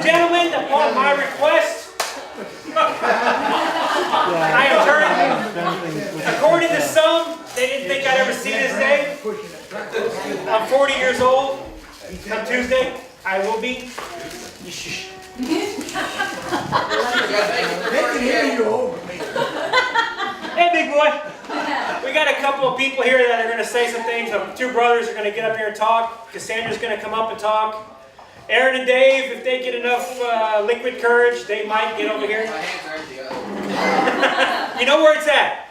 and gentlemen, upon my request, I am turning. According to some, they didn't think I'd ever see this day. I'm 40 years old. Come Tuesday, I will be. Hey, big boy. We got a couple of people here that are going to say some things. Two brothers are going to get up here and talk. Cassandra's going to come up and talk. Aaron and Dave, if they get enough liquid courage, they might get over here. You know where it's at.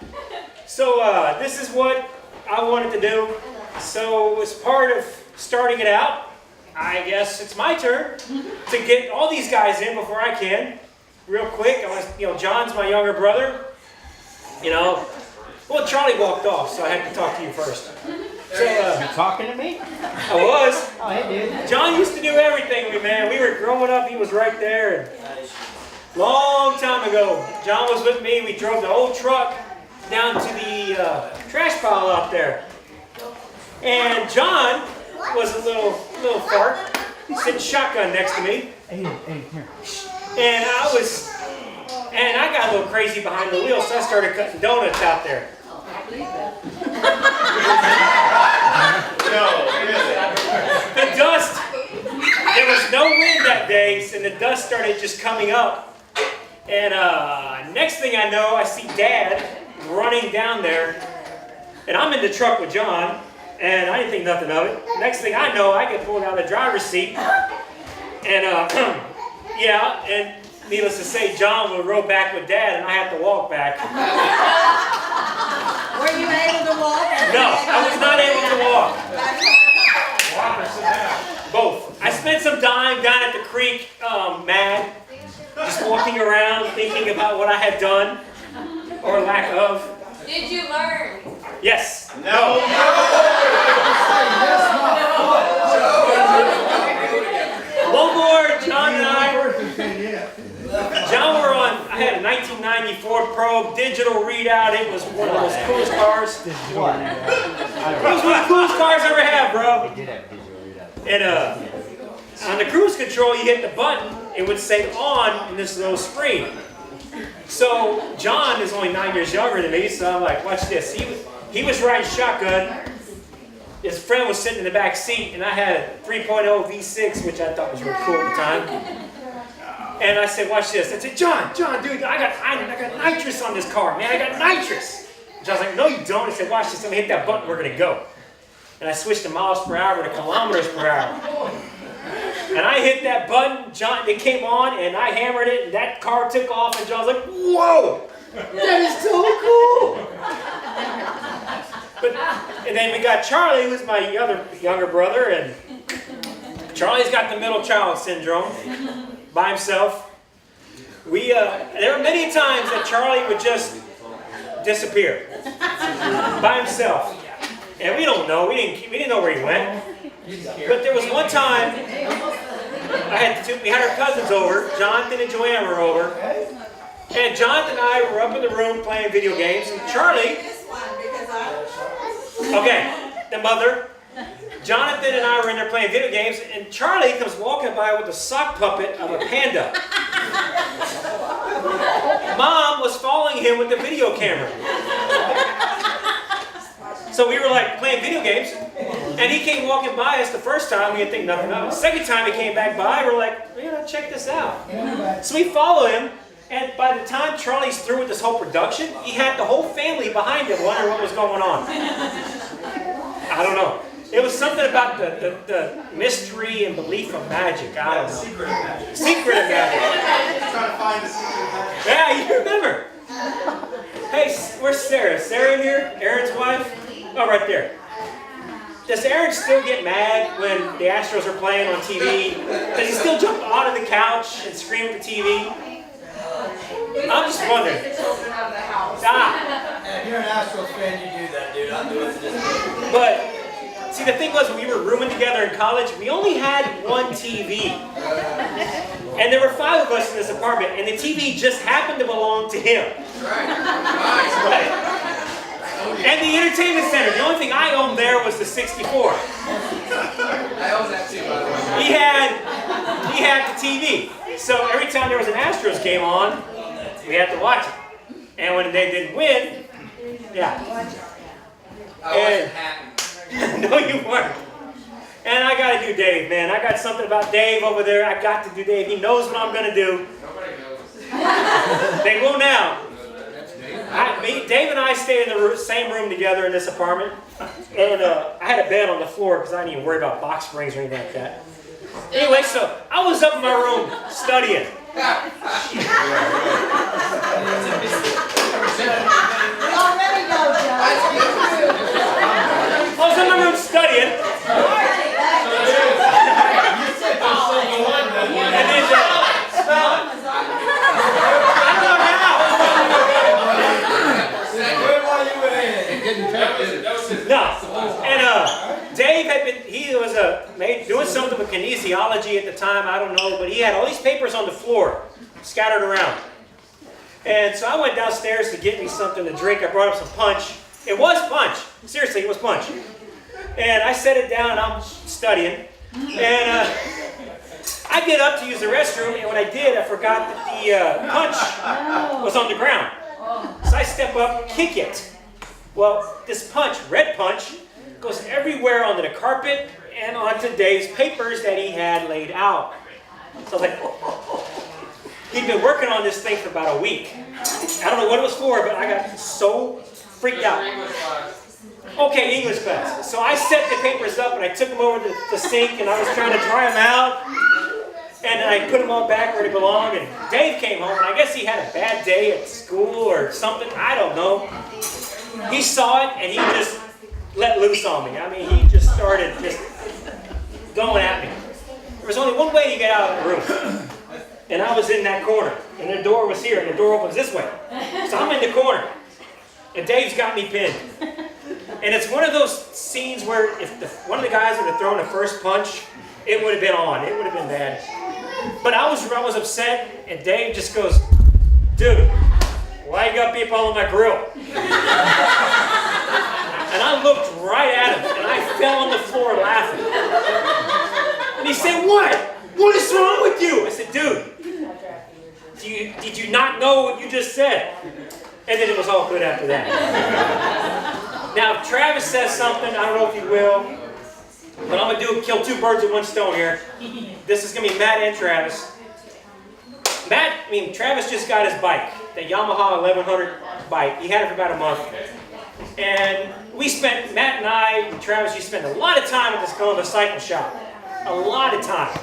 So this is what I wanted to do. So as part of starting it out, I guess it's my turn to get all these guys in before I can. Real quick, John's my younger brother. Well, Charlie walked off, so I had to talk to you first. So, you talking to me? I was. Oh, hey, dude. John used to do everything with me, man. We were growing up, he was right there. And long time ago, John was with me. We drove the old truck down to the trash pile out there. And John was a little fart, sitting shotgun next to me. Hey, come here. And I got a little crazy behind the wheel, so I started cutting donuts out there. The dust, there was no wind that day, and the dust started just coming up. And next thing I know, I see Dad running down there, and I'm in the truck with John, and I didn't think nothing of it. Next thing I know, I get pulled out of the driver's seat, and yeah, and needless to say, John will row back with Dad, and I have to walk back. Were you able to walk? No, I was not able to walk. Walk or sit down? Both. I spent some time down at the creek, mad, just walking around, thinking about what I had done, or lack of. Did you learn? Yes. No. One more, John and I. John were on, I had a 1994 Probe digital readout. It was one of the most coolest cars. It was one of the coolest cars I ever had, bro. And on the cruise control, you hit the button, it would say on in this little screen. So John is only 9 years younger than me, so I'm like, watch this. He was riding shotgun. His friend was sitting in the back seat, and I had a 3.0 V6, which I thought was really cool at the time. And I said, watch this. I said, John, dude, I got nitrous on this car, man. I got nitrous. And John's like, no, you don't. I said, watch this. Let me hit that button. We're going to go. And I switched to miles per hour to kilometers per hour. And I hit that button. John, it came on, and I hammered it, and that car took off. And John's like, whoa, that is so cool. And then we got Charlie, who's my younger brother, and Charlie's got the middle child syndrome. By himself. There were many times that Charlie would just disappear by himself, and we don't know. We didn't know where he went. But there was one time we had our cousins over. Jonathan and Joanne were over, and Jonathan and I were up in the room playing video games. And Charlie, the mother. Jonathan and I were in there playing video games, and Charlie comes walking by with a sock puppet of a panda. Mom was following him with the video camera. So we were like playing video games, and he came walking by us the first time. We didn't think nothing of it. The second time he came back by, we're like, check this out. So we follow him, and by the time Charlie's through with this whole production, he had the whole family behind him wondering what was going on. I don't know. It was something about the mystery and belief of magic. I don't know. Secret of magic. Secret of magic. Trying to find the secret of magic. Yeah, you remember. Hey, where's Sarah? Sarah in here? Aaron's wife? Oh, right there. Does Aaron still get mad when the Astros are playing on TV? Does he still jump out of the couch and scream at the TV? I'm just wondering. If you're an Astros fan, you do that, dude. I'm doing this. But see, the thing was, when we were rooming together in college, we only had one TV. And there were 5 of us in this apartment, and the TV just happened to belong to him. Right. And the entertainment center. The only thing I owned there was the 64. I own that too, by the way. He had the TV. So every time there was an Astros game on, we had to watch it. And when they didn't win, yeah. I wasn't happy. No, you weren't. And I got to do Dave, man. I got something about Dave over there. I got to do Dave. He knows what I'm going to do. Nobody knows. They will now. Dave and I stayed in the same room together in this apartment. And I had a bed on the floor because I didn't even worry about box springs or anything like that. Anyway, so I was up in my room studying. Already go, Joe. I was in my room studying. And then, spell it. I don't know how. No. And Dave had been, he was doing something with kinesiology at the time, I don't know, but he had all these papers on the floor, scattered around. And so I went downstairs to get me something to drink. I brought up some punch. It was punch. Seriously, it was punch. And I set it down and I'm studying. And I get up to use the restroom, and when I did, I forgot that the punch was on the ground. So I step up, kick it. Well, this punch, red punch, goes everywhere onto the carpet and onto Dave's papers that he had laid out. So I was like, he'd been working on this thing for about a week. I don't know what it was for, but I got so freaked out. Okay, English class. So I set the papers up and I took them over to the sink and I was trying to dry them out. And then I put them all back where they belong. And Dave came home and I guess he had a bad day at school or something. I don't know. He saw it and he just let loose on me. I mean, he just started just going at me. There was only one way to get out of the room. And I was in that corner. And the door was here and the door opens this way. So I'm in the corner. And Dave's got me pinned. And it's one of those scenes where if one of the guys would have thrown the first punch, it would have been on. It would have been bad. But I was upset, and Dave just goes, dude, why you got people on my grill? And I looked right at him, and I fell on the floor laughing. And he said, what? What is wrong with you? I said, dude, did you not know what you just said? And then it was all good after that. Now, if Travis says something, I don't know if he will, but I'm going to kill two birds with one stone here. This is going to be Matt and Travis. Travis just got his bike, the Yamaha 1100 bike. He had it for about a month. And Matt and I, and Travis, you spent a lot of time at this Columbus cycle shop. A lot of time.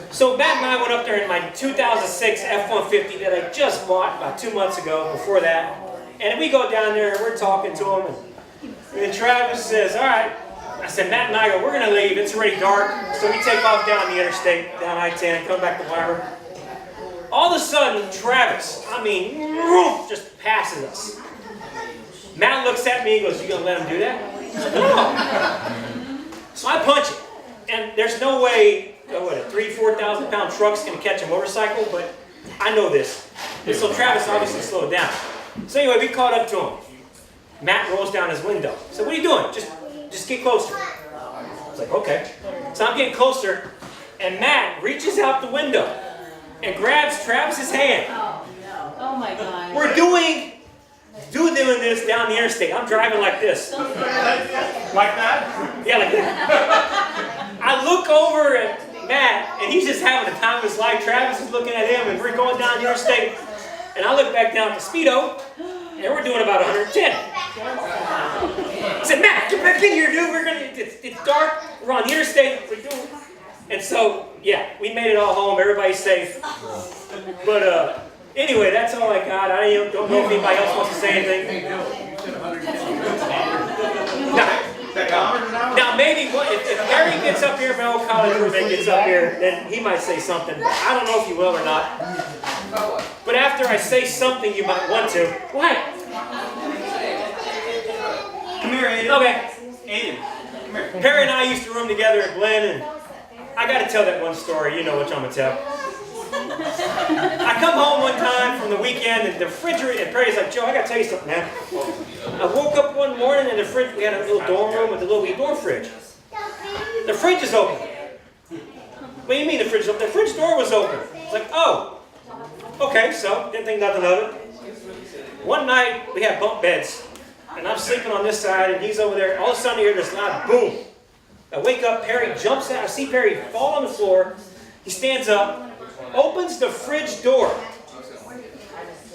So Matt and I went up there in my 2006 F-150 that I just bought about 2 months ago, before that. And we go down there and we're talking to him. And then Travis says, all right. I said, Matt and I go, we're going to leave. It's already dark. So we take off down the interstate, down I-10, come back to Weimar. All of a sudden, Travis, just passes us. Matt looks at me and goes, you going to let him do that? I said, no. So I punch it. And there's no way, 3,000-4,000 pound truck's going to catch a motorcycle, but I know this. And so Travis obviously slowed down. So anyway, we caught up to him. Matt rolls down his window. So what are you doing? Just get closer. I was like, okay. So I'm getting closer, and Matt reaches out the window and grabs Travis's hand. Oh my God. We're doing this down the interstate. I'm driving like this. Like that? Yeah, like that. I look over at Matt, and he's just having the time of his life. Travis is looking at him, and we're going down the interstate. And I look back down at the speedo, and we're doing about 110. I said, Matt, get back in here, dude. It's dark. We're on the interstate. And so, yeah, we made it all home. Everybody's safe. But anyway, that's all I got. I don't know if anybody else wants to say anything. Now maybe if Harry gets up here, my old college roommate gets up here, then he might say something. I don't know if he will or not. But after I say something, you might want to. What? Come here, Aiden. Okay. Aiden, come here. Harry and I used to room together at Glen, and I got to tell that one story. You know what I'm going to tell. I come home one time from the weekend, and the refrigerator, and Perry's like, Joe, I got to tell you something, man. I woke up one morning, and the fridge, we had a little dorm room with a little door fridge. The fridge is open. What do you mean the fridge is open? The fridge door was open. It's like, oh, okay, so didn't think nothing of it. One night, we had bunk beds, and I'm sleeping on this side, and he's over there. All of a sudden, I hear this loud boom. I wake up, Perry jumps out. I see Perry fall on the floor. He stands up, opens the fridge door,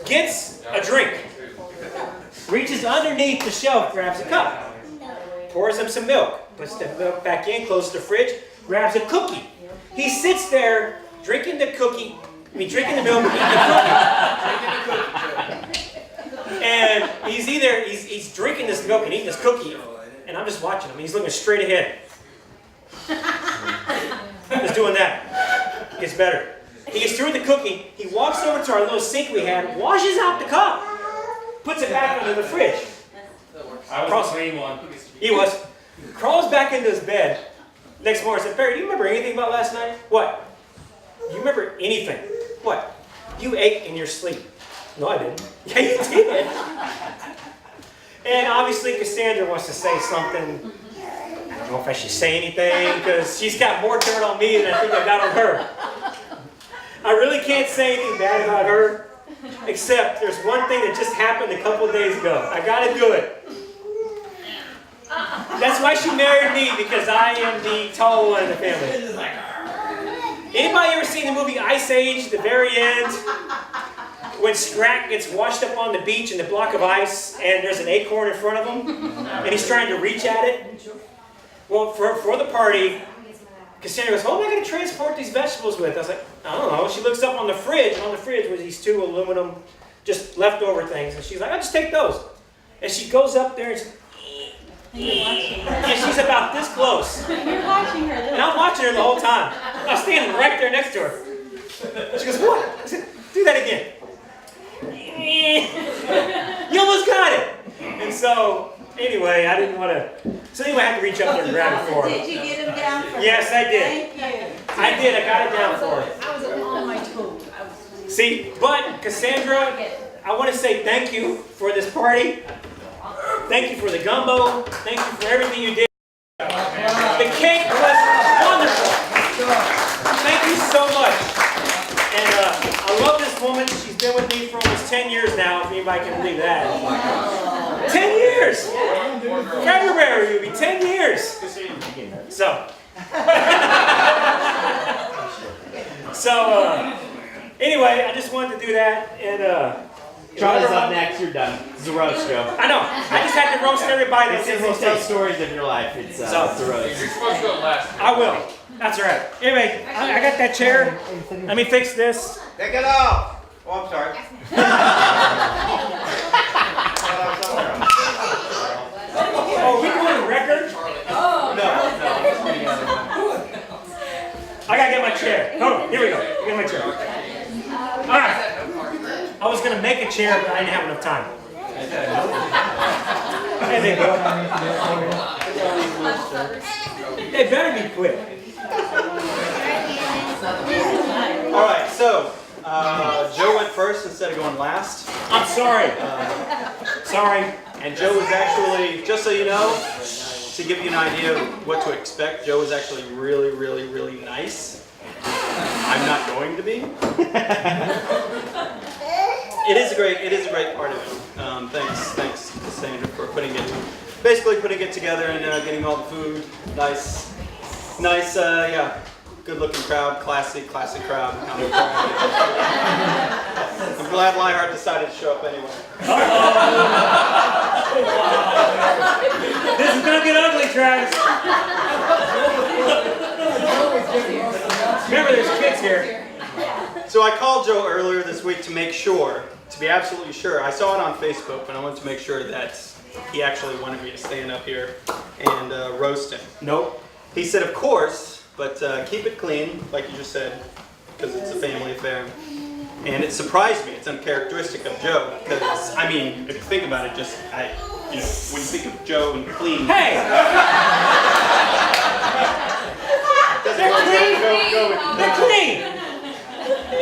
gets a drink, reaches underneath the shelf, grabs a cup, pours him some milk, puts the milk back in, closes the fridge, grabs a cookie. He sits there drinking the milk, eating the cookie. And he's drinking this milk and eating this cookie, and I'm just watching him. He's looking straight ahead. Just doing that. Gets better. He gets through with the cookie. He walks over to our little sink we had, washes out the cup, puts it back under the fridge. I was the green one. He was. Crawls back into his bed. Next morning, I said, Perry, do you remember anything about last night? What? Do you remember anything? What? You ate in your sleep. No, I didn't. Yeah, you did. And obviously, Casandra wants to say something. I don't know if I should say anything, because she's got more dirt on me than I think I got on her. I really can't say anything bad about her, except there's one thing that just happened a couple of days ago. I got to do it. That's why she married me, because I am the tall one in the family. Anybody ever seen the movie Ice Age, the very end? When Scrat gets washed up on the beach in the block of ice, and there's an acorn in front of him, and he's trying to reach at it? Well, for the party, Cassandra goes, what am I going to transport these vegetables with? I was like, I don't know. She looks up on the fridge, and on the fridge was these 2 aluminum, just leftover things. And she's like, I'll just take those. And she goes up there, and she's about this close. You're watching her. And I'm watching her the whole time. I was standing right there next to her. She goes, what? I said, do that again. You almost got it. And so, anyway, I didn't want to. So anyway, I had to reach up there and grab it for her. Did you get him down for her? Yes, I did. Thank you. I did. I got it down for her. I was on my toes. See, but Cassandra, I want to say thank you for this party. Thank you for the gumbo. Thank you for everything you did. The cake was wonderful. Thank you so much. And I love this woman. She's been with me for almost 10 years now, if anybody can believe that. 10 years! February will be 10 years. So anyway, I just wanted to do that. And Charlie's up next, you're done. It's a roast, Joe. I know. I just had to roast everybody. It's just tell stories of your life. It's a roast. You're supposed to go last. I will. That's all right. Anyway, I got that chair. Let me fix this. Take it off. Oh, I'm sorry. Oh, we doing a record? No. I gotta get my chair. Hold on. Here we go. Get my chair. All right. I was gonna make a chair, but I didn't have enough time. There they go. They better be quick. All right, so Joe went first instead of going last. I'm sorry. Sorry. And Joe was actually, just so you know, to give you an idea of what to expect, Joe was actually really, really, really nice. I'm not going to be. It is a great part of it. Thanks, Cassandra, for putting it together and getting all the food. Nice, yeah. Good-looking crowd, classic crowd. I'm glad Lionheart decided to show up anyway. This is gonna get ugly, Travis. Remember, there's kids here. So I called Joe earlier this week to make sure, to be absolutely sure. I saw it on Facebook, and I wanted to make sure that he actually wanted me to stand up here and roast him. Nope. He said, of course. But keep it clean, like you just said, because it's a family affair. And it surprised me. It's uncharacteristic of Joe, because I mean, if you think about it, when you think of Joe and clean. Hey! They're clean.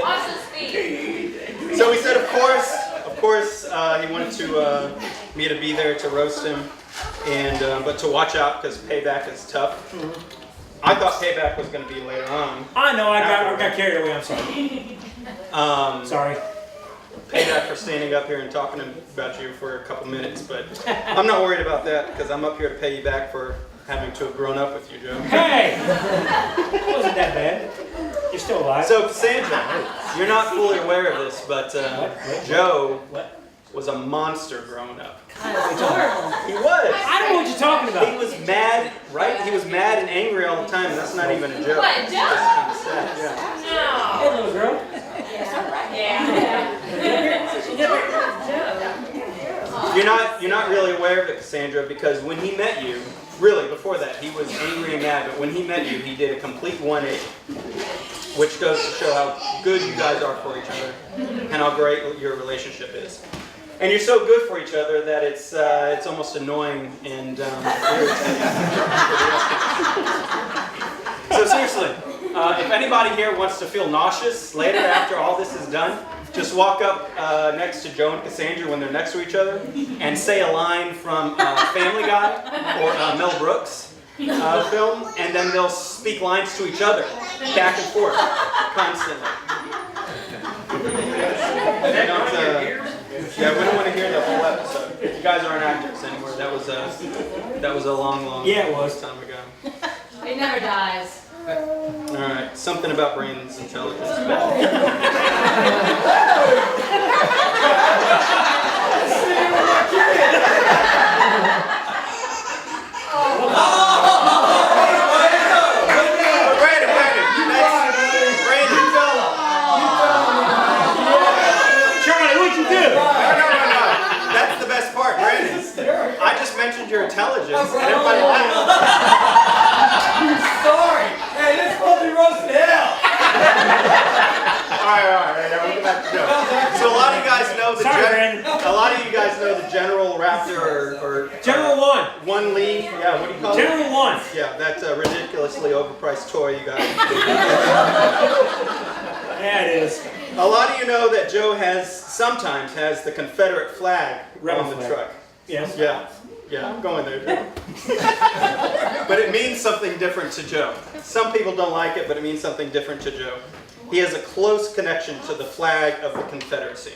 Watch the speed. So he said, of course, he wanted me to be there to roast him, and but to watch out because payback is tough. I thought payback was going to be later on. I know, I got carried away, I'm sorry. Sorry. Payback for standing up here and talking about you for a couple minutes, but I'm not worried about that because I'm up here to pay you back for having to have grown up with you, Joe. Hey! It wasn't that bad. You're still alive. So, Cassandra, you're not fully aware of this, but Joe was a monster growing up. He was. I don't know what you're talking about. He was mad, right? He was mad and angry all the time. That's not even a joke. What, It's Joe? just kind of sad. Yeah. Hey, little girl. You're not really aware of it, Cassandra, because when he met you, really before that, he was angry and mad. But when he met you, he did a complete 180, which goes to show how good you guys are for each other and how great your relationship is. And you're so good for each other that it's almost annoying and irritating. So seriously, if anybody here wants to feel nauseous later after all this is done, just walk up next to Joe and Cassandra when they're next to each other and say a line from Family Guy or Mel Brooks film, and then they'll speak lines to each other, back and forth, constantly. Yeah, we don't want to hear the whole episode. You guys aren't actors anymore. That was a long time ago. It never dies. All right, something about Brandon's intelligence. Charlie, what'd you do? No. That's the best part, Brandon. I just mentioned your intelligence, and everybody laughed. Sorry. Hey, this is supposed to be roasted hell. All right. Now we'll get back to Joe. So a lot of you guys know the General Raptor or General One. One Lee. Yeah, what do you call it? General One. Yeah, that ridiculously overpriced toy you got. Yeah, it is. A lot of you know that Joe sometimes has the Confederate flag on the truck. Yes. Yeah, I'm going there, Joe. But it means something different to Joe. Some people don't like it, but it means something different to Joe. He has a close connection to the flag of the Confederacy.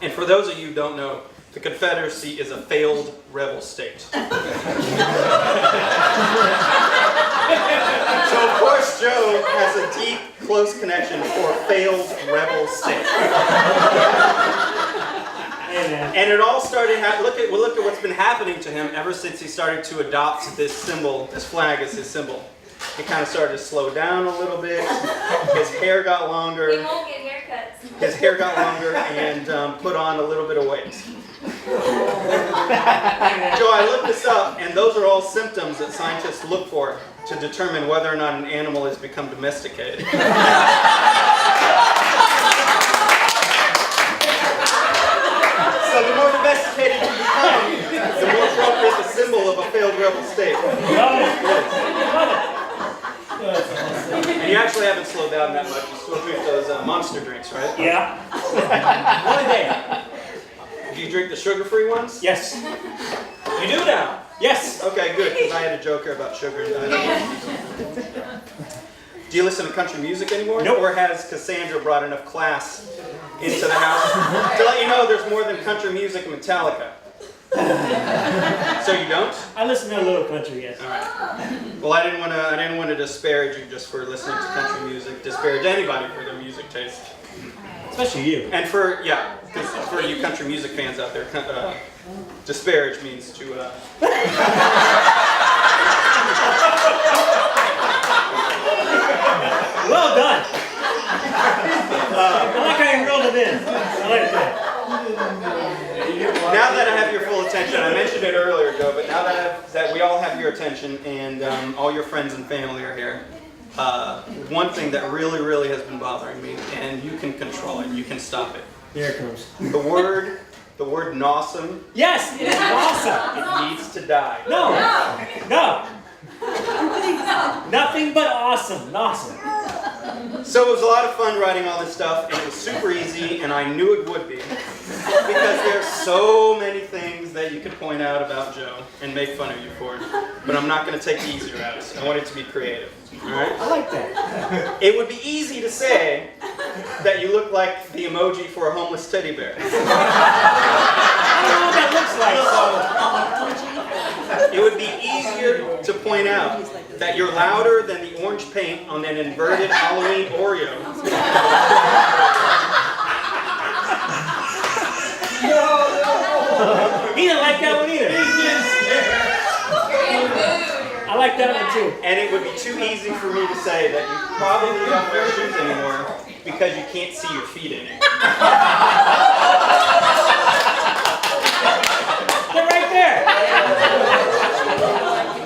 And for those of you who don't know, the Confederacy is a failed rebel state. So of course Joe has a deep, close connection for a failed rebel state. And it all started, look at what's been happening to him ever since he started to adopt this symbol, this flag as his symbol. He kind of started to slow down a little bit. His hair got longer. He won't get haircuts. His hair got longer and put on a little bit of weight. Joe, I looked this up, and those are all symptoms that scientists look for to determine whether or not an animal has become domesticated. So the more domesticated you become, the more appropriate the symbol of a failed rebel state. And you actually haven't slowed down that much. You still drink those monster drinks, right? Yeah. One day. Do you drink the sugar-free ones? Yes. You do now? Yes. Okay, good, because I had a joke here about sugar and diabetes. Do you listen to country music anymore? Nope. Or has Cassandra brought enough class into the house to let you know there's more than country music and Metallica? So you don't? I listen to a little country, yes. All right. Well, I didn't want to disparage you just for listening to country music. Disparage anybody for their music taste. Especially you. And for you country music fans out there, disparage means to. Well done. I like how you rolled it in. I like that. Now that I have your full attention, I mentioned it earlier, Joe, but now that we all have your attention and all your friends and family are here, one thing that really, really has been bothering me, and you can control it, you can stop it. Here it comes. The word "nawsome." Yes, it's awesome. It needs to die. No. Nothing but awesome. Awesome. So it was a lot of fun writing all this stuff, and it was super easy, and I knew it would be. Because there's so many things things that you could point out about Joe and make fun of you for, but I'm not going to take the easy route. I want it to be creative. All right? I like that. It would be easy to say that you look like the emoji for a homeless teddy bear. I don't know what that looks like, so. It would be easier to point out that you're louder than the orange paint on an inverted Halloween Oreo. He didn't like that one either. I like that one too. And it would be too easy for me to say that you probably don't wear shoes anymore because you can't see your feet in it. They're right there.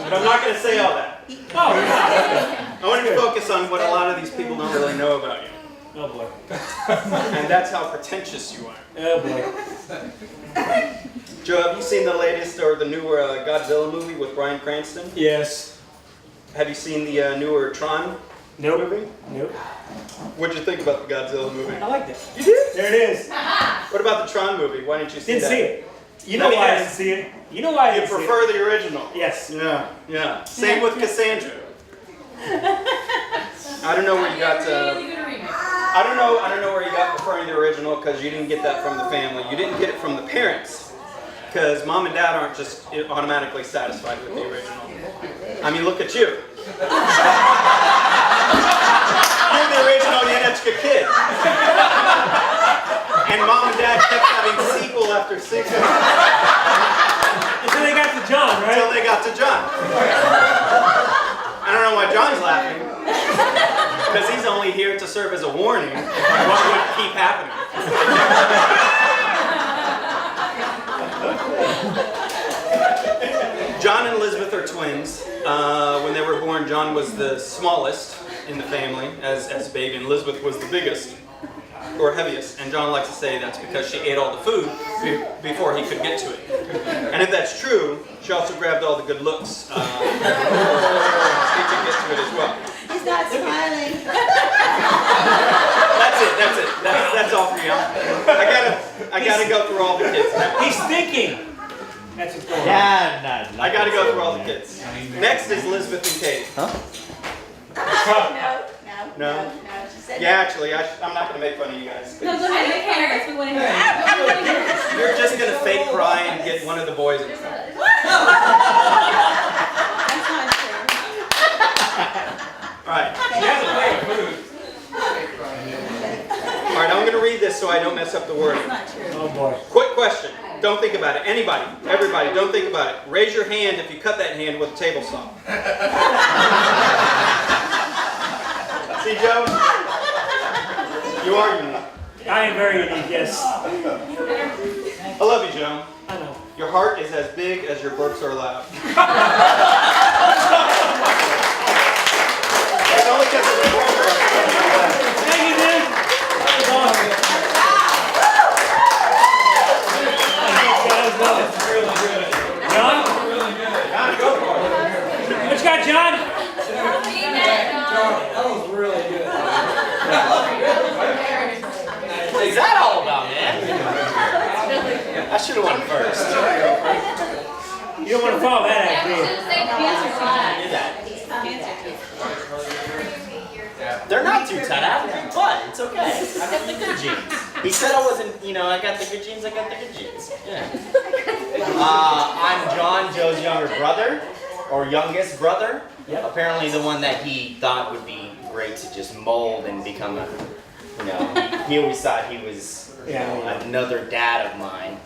But I'm not going to say all that. Oh, I want to focus on what a lot of these people don't really know about you. oh boy. And that's how pretentious you are. Oh boy. Joe, have you seen the latest or the newer Godzilla movie with Bryan Cranston? Yes. Have you seen the newer Tron movie? Nope. What'd you think about the Godzilla movie? I liked it. You did? There it is. What about the Tron movie? Why didn't you see Didn't that? see it. You know Let me why I guess. didn't see it. You know why I You didn't see it. prefer the original? Yes. Yeah. Same with Cassandra. I don't know where you got. I don't know where you got preferring the original because you didn't get that from the family. You didn't get it from the parents because mom and dad aren't just automatically satisfied with the original. I mean, look at you. You're the original Janecka kid. And mom and dad kept having sequel after sequel. Until they got to John, right? Until they got to John. I don't know why John's laughing. Because he's only here to serve as a warning of what would keep happening. John and Elizabeth are twins. When they were born, John was the smallest in the family as a baby, and Elizabeth was the biggest. Or heaviest, and John likes to say that's because she ate all the food before he could get to it. And if that's true, she also grabbed all the good looks before he could get to it as well. He's not smiling. That's it. That's all for you. I gotta go through all the kids now. He's thinking. That's what's going on. Yeah, I gotta go through all the kids. Next is Elizabeth and Katie. No? She said Yeah, actually, I'm not gonna make fun of you guys. No, go ahead. That's we want to hear. You're just gonna fake cry and get one of the boys in trouble. That's not true. Alright. She has a plate of food. Alright, I'm gonna read this so I don't mess up the wording. That's not true. Oh boy. Quick question. Don't think about it. Anybody, everybody, don't think about it. Raise your hand if you cut that hand with a table saw. See, Joe? You are unique. I am very unique, yes. I love you, Joe. I know. Your heart is as big as your burps are loud. It's only because of the camera. Thank you, dude. That was awesome. Really good. John? Really good. John, go for it. What you got, John? That was really good. What's that all about, man? I should have won first. You don't want to follow that act, do you? Did that. They're not too tight. I have a big butt. It's okay. I got the good genes. He said I wasn't, I got the good genes. I got the good genes. Yeah. I'm John, Joe's younger brother, or youngest brother. Yep. Apparently the one that he thought would be great to just mold and become a, he always thought he was another dad of mine.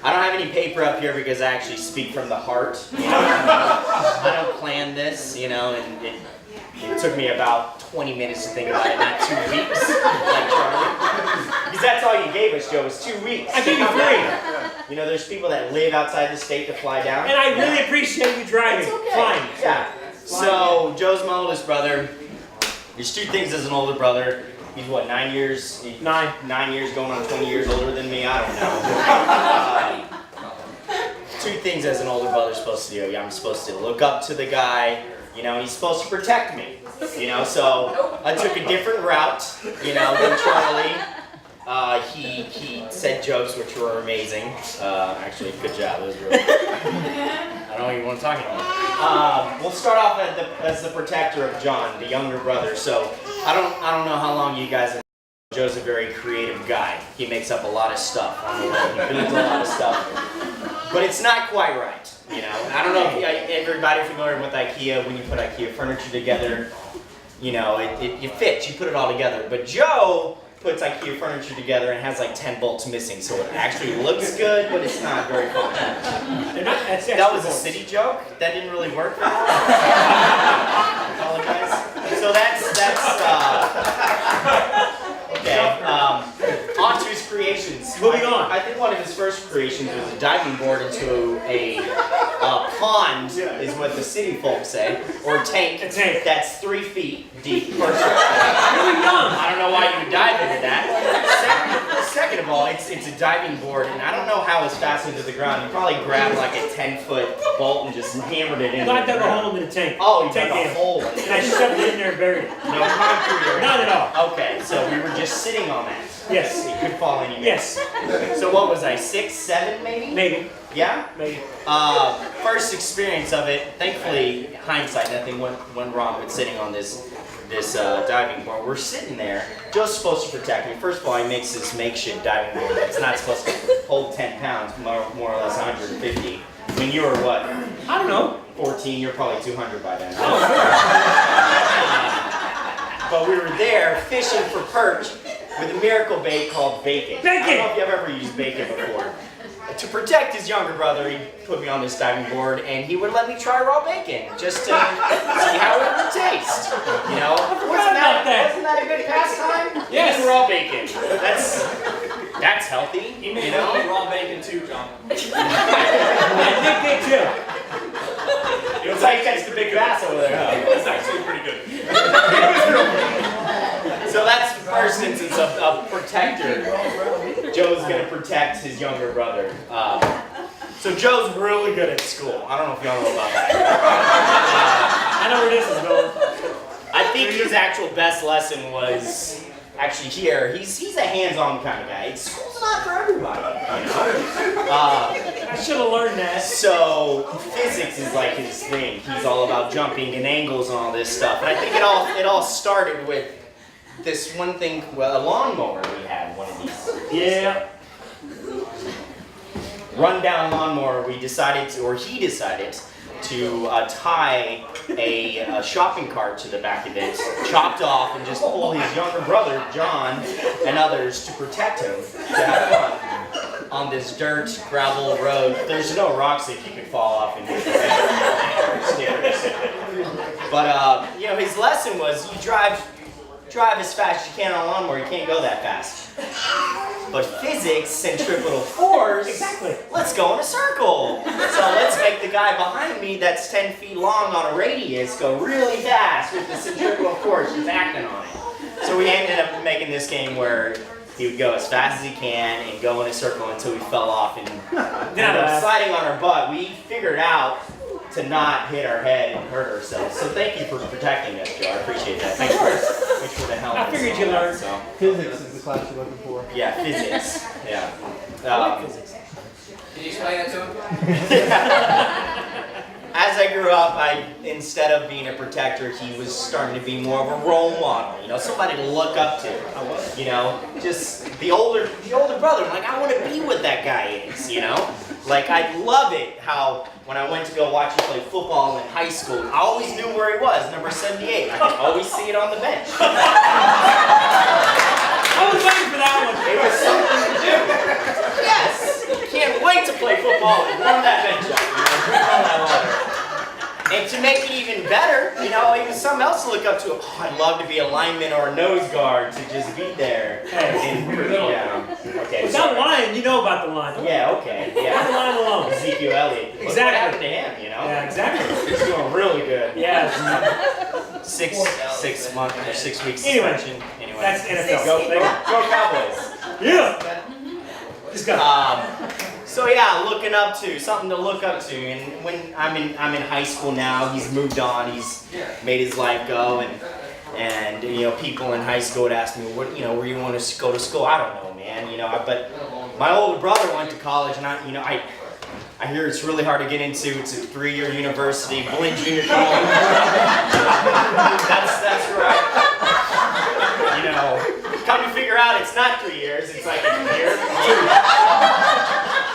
I don't have any paper up here because I actually speak from the heart. I don't plan this, and it took me about 20 minutes to think about it, not 2 weeks, like Charlie. Because that's all you gave us, Joe, was 2 weeks. I gave you 3. There's people that live outside the state to fly down. And I really appreciate you driving. Flying. Yeah. So, Joe's my oldest brother. There's 2 things as an older brother. He's what, 9 years? 9 years going on 20 years older than me? I don't know. 2 things as an older brother's supposed to do. I'm supposed to look up to the guy, he's supposed to protect me. So I took a different route, than Charlie. He said jokes which were amazing. Actually, good job. It was really good. I don't even want to talk anymore. We'll start off as the protector of John, the younger brother. So I don't know how long you guys have. Joe's a very creative guy. He makes up a lot of stuff on the way. He builds a lot of stuff, but it's not quite right. You know, I don't know if everybody familiar with IKEA. When you put IKEA furniture together, you know, it fits. You put it all together. But Joe puts IKEA furniture together and has like 10 bolts missing, so it actually looks good, but it's not very fun. That was a city joke. That didn't really work very well. I apologize. So that's okay. On to his creations. Moving on. I think one of his first creations was a diving board into a pond, is what the city folks say, or a tank. A tank. That's 3 feet deep. Really young. I don't know why you would dive into that. Second of all, it's a diving board, and I don't know how it's fastened to the ground. You probably grabbed like a 10-foot bolt and just hammered it in. I dug a hole in the tank. Oh, you dug a hole. And I shoved it in there and buried it. No concrete or Not at all. Okay, so we were just sitting on that. Yes. It could fall any minute. Yes. So what was I, 6, 7 maybe? Maybe. Yeah? Maybe. First experience of it, thankfully, hindsight, nothing went wrong with sitting on this diving board. We're sitting there. Joe's supposed to protect me. First of all, he makes this makeshift diving board. It's not supposed to hold 10 pounds, more or less 150. I mean, you were what? I don't know. 14, you're probably 200 by then. Oh, But we were there fishing for perch with a miracle bait called bacon. I don't know if you've ever used bacon before. To protect his younger brother, he put me on this diving board, and he would let me try raw bacon just to see how it would taste. You know, wasn't that a good pastime? Yes. Eating raw bacon. That's healthy. He made raw bacon too, John. Yeah, big too. It was like catch the big bass over there. Huh? It was actually pretty good. So that's the first instance of protector. Joe's gonna protect his younger brother. So Joe's really good at school. I don't know if y'all know about that. I know where this is going. I think his actual best lesson was actually here. He's a hands-on kind of guy. School's not for everybody, you know? I should have learned that. So physics is like his thing. He's all about jumping and angles and all this stuff. And I think it all started with this one thing, well, a lawnmower we had, one of these. Yeah. Rundown lawnmower, he decided to tie a shopping cart to the back of it, chopped off, and just pull his younger brother, John, and others to protect him, to have fun on this dirt, gravel road. There's no rocks that you could fall off into the stairs. But, you know, his lesson was you drive as fast as you can on a lawnmower, you can't go that fast. But physics, centripetal force, exactly. Let's go in a circle. So let's make the guy behind me that's 10 feet long on a radius go really fast with the centripetal force, just acting on it. So we ended up making this game where he would go as fast as he can and go in a circle until we fell off and ended up sliding on our butt. We figured out to not hit our head and hurt ourselves. So thank you for protecting us, Joe. I appreciate that. Thanks for the help. I figured you learned. So. Physics is the class you're looking for. Yeah, physics. Yeah. Physics. Can you explain that to him? As I grew up, instead of being a protector, he was starting to be more of a role model. You know, somebody to look up to. You know, just the older brother. Like, I want to be what that guy is. You know, like I love it how when I went to go watch him play football in high school, I always knew where he was, number 78. I could always see it on the bench. I was waiting for that one. It was something to do. Yes! Can't wait to play football and warm that bench up. You know, drink all that water. And to make it even better, you know, even something else to look up to. Oh, I'd love to be a lineman or a nose guard to just be there. Hey, yeah. Okay. without lying, you know about the line. Yeah, okay. Leave the Yeah. line alone. Ezekiel Elliott. Look Exactly. what happened to him, you know? Yeah, exactly. He's doing really good. Yeah. 6 months or 6 weeks Anyway, suspension. Anyway. that's NFL. Go Cowboys. Yeah. Just go. So yeah, looking up to, something to look up to. And when I'm in high school now, he's moved on, he's made his life go, and you know, people in high school would ask me, what, you know, where you want to go to school? I don't know, man. But my older brother went to college, and I hear it's really hard to get into. It's a 3-year university, Blinn Junior College. That's right. Come to figure out it's not 3 years, it's like a year.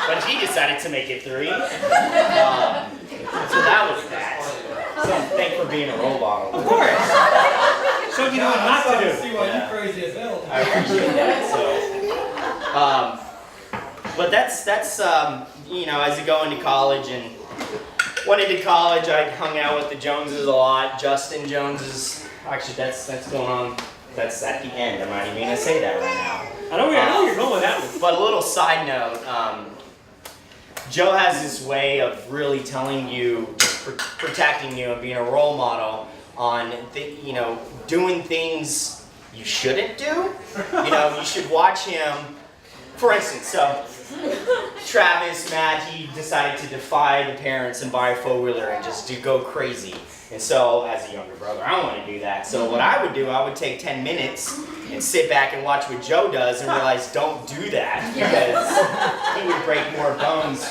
But he decided to make it 3. So that was that. So thanks for being a role model. Of course. So you know what not to do. See why you crazy as hell. I appreciate that. So, but that's as you go into college, and when I did college, I hung out with the Joneses a lot. Justin Joneses. Actually, that's going on. That's at the end. I'm not even gonna say that right now. I know where you're going with that one. But a little side note. Joe has this way of really telling you, protecting you, and being a role model on, doing things you shouldn't do. You should watch him. For instance, Travis, Matt, he decided to defy the parents and buy a 4-wheeler and just go crazy. And so, as a younger brother, I don't want to do that. So what I would do, I would take 10 minutes and sit back and watch what Joe does and realize, don't do that, because he would break more bones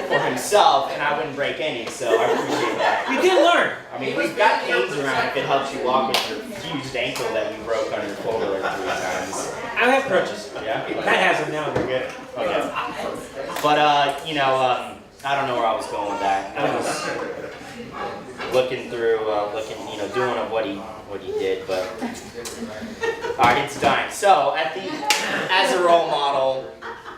for himself and I wouldn't break any. So I appreciate that. You did learn. I mean, we've got canes around if it helps you walk with your fused ankle that you broke on your 4-wheeler 3 times. I have crutches. Yeah? That has them now. We're good. Okay. But, I don't know where I was going with that. I was looking through, doing what he did, but all right, it's done. So as a role model,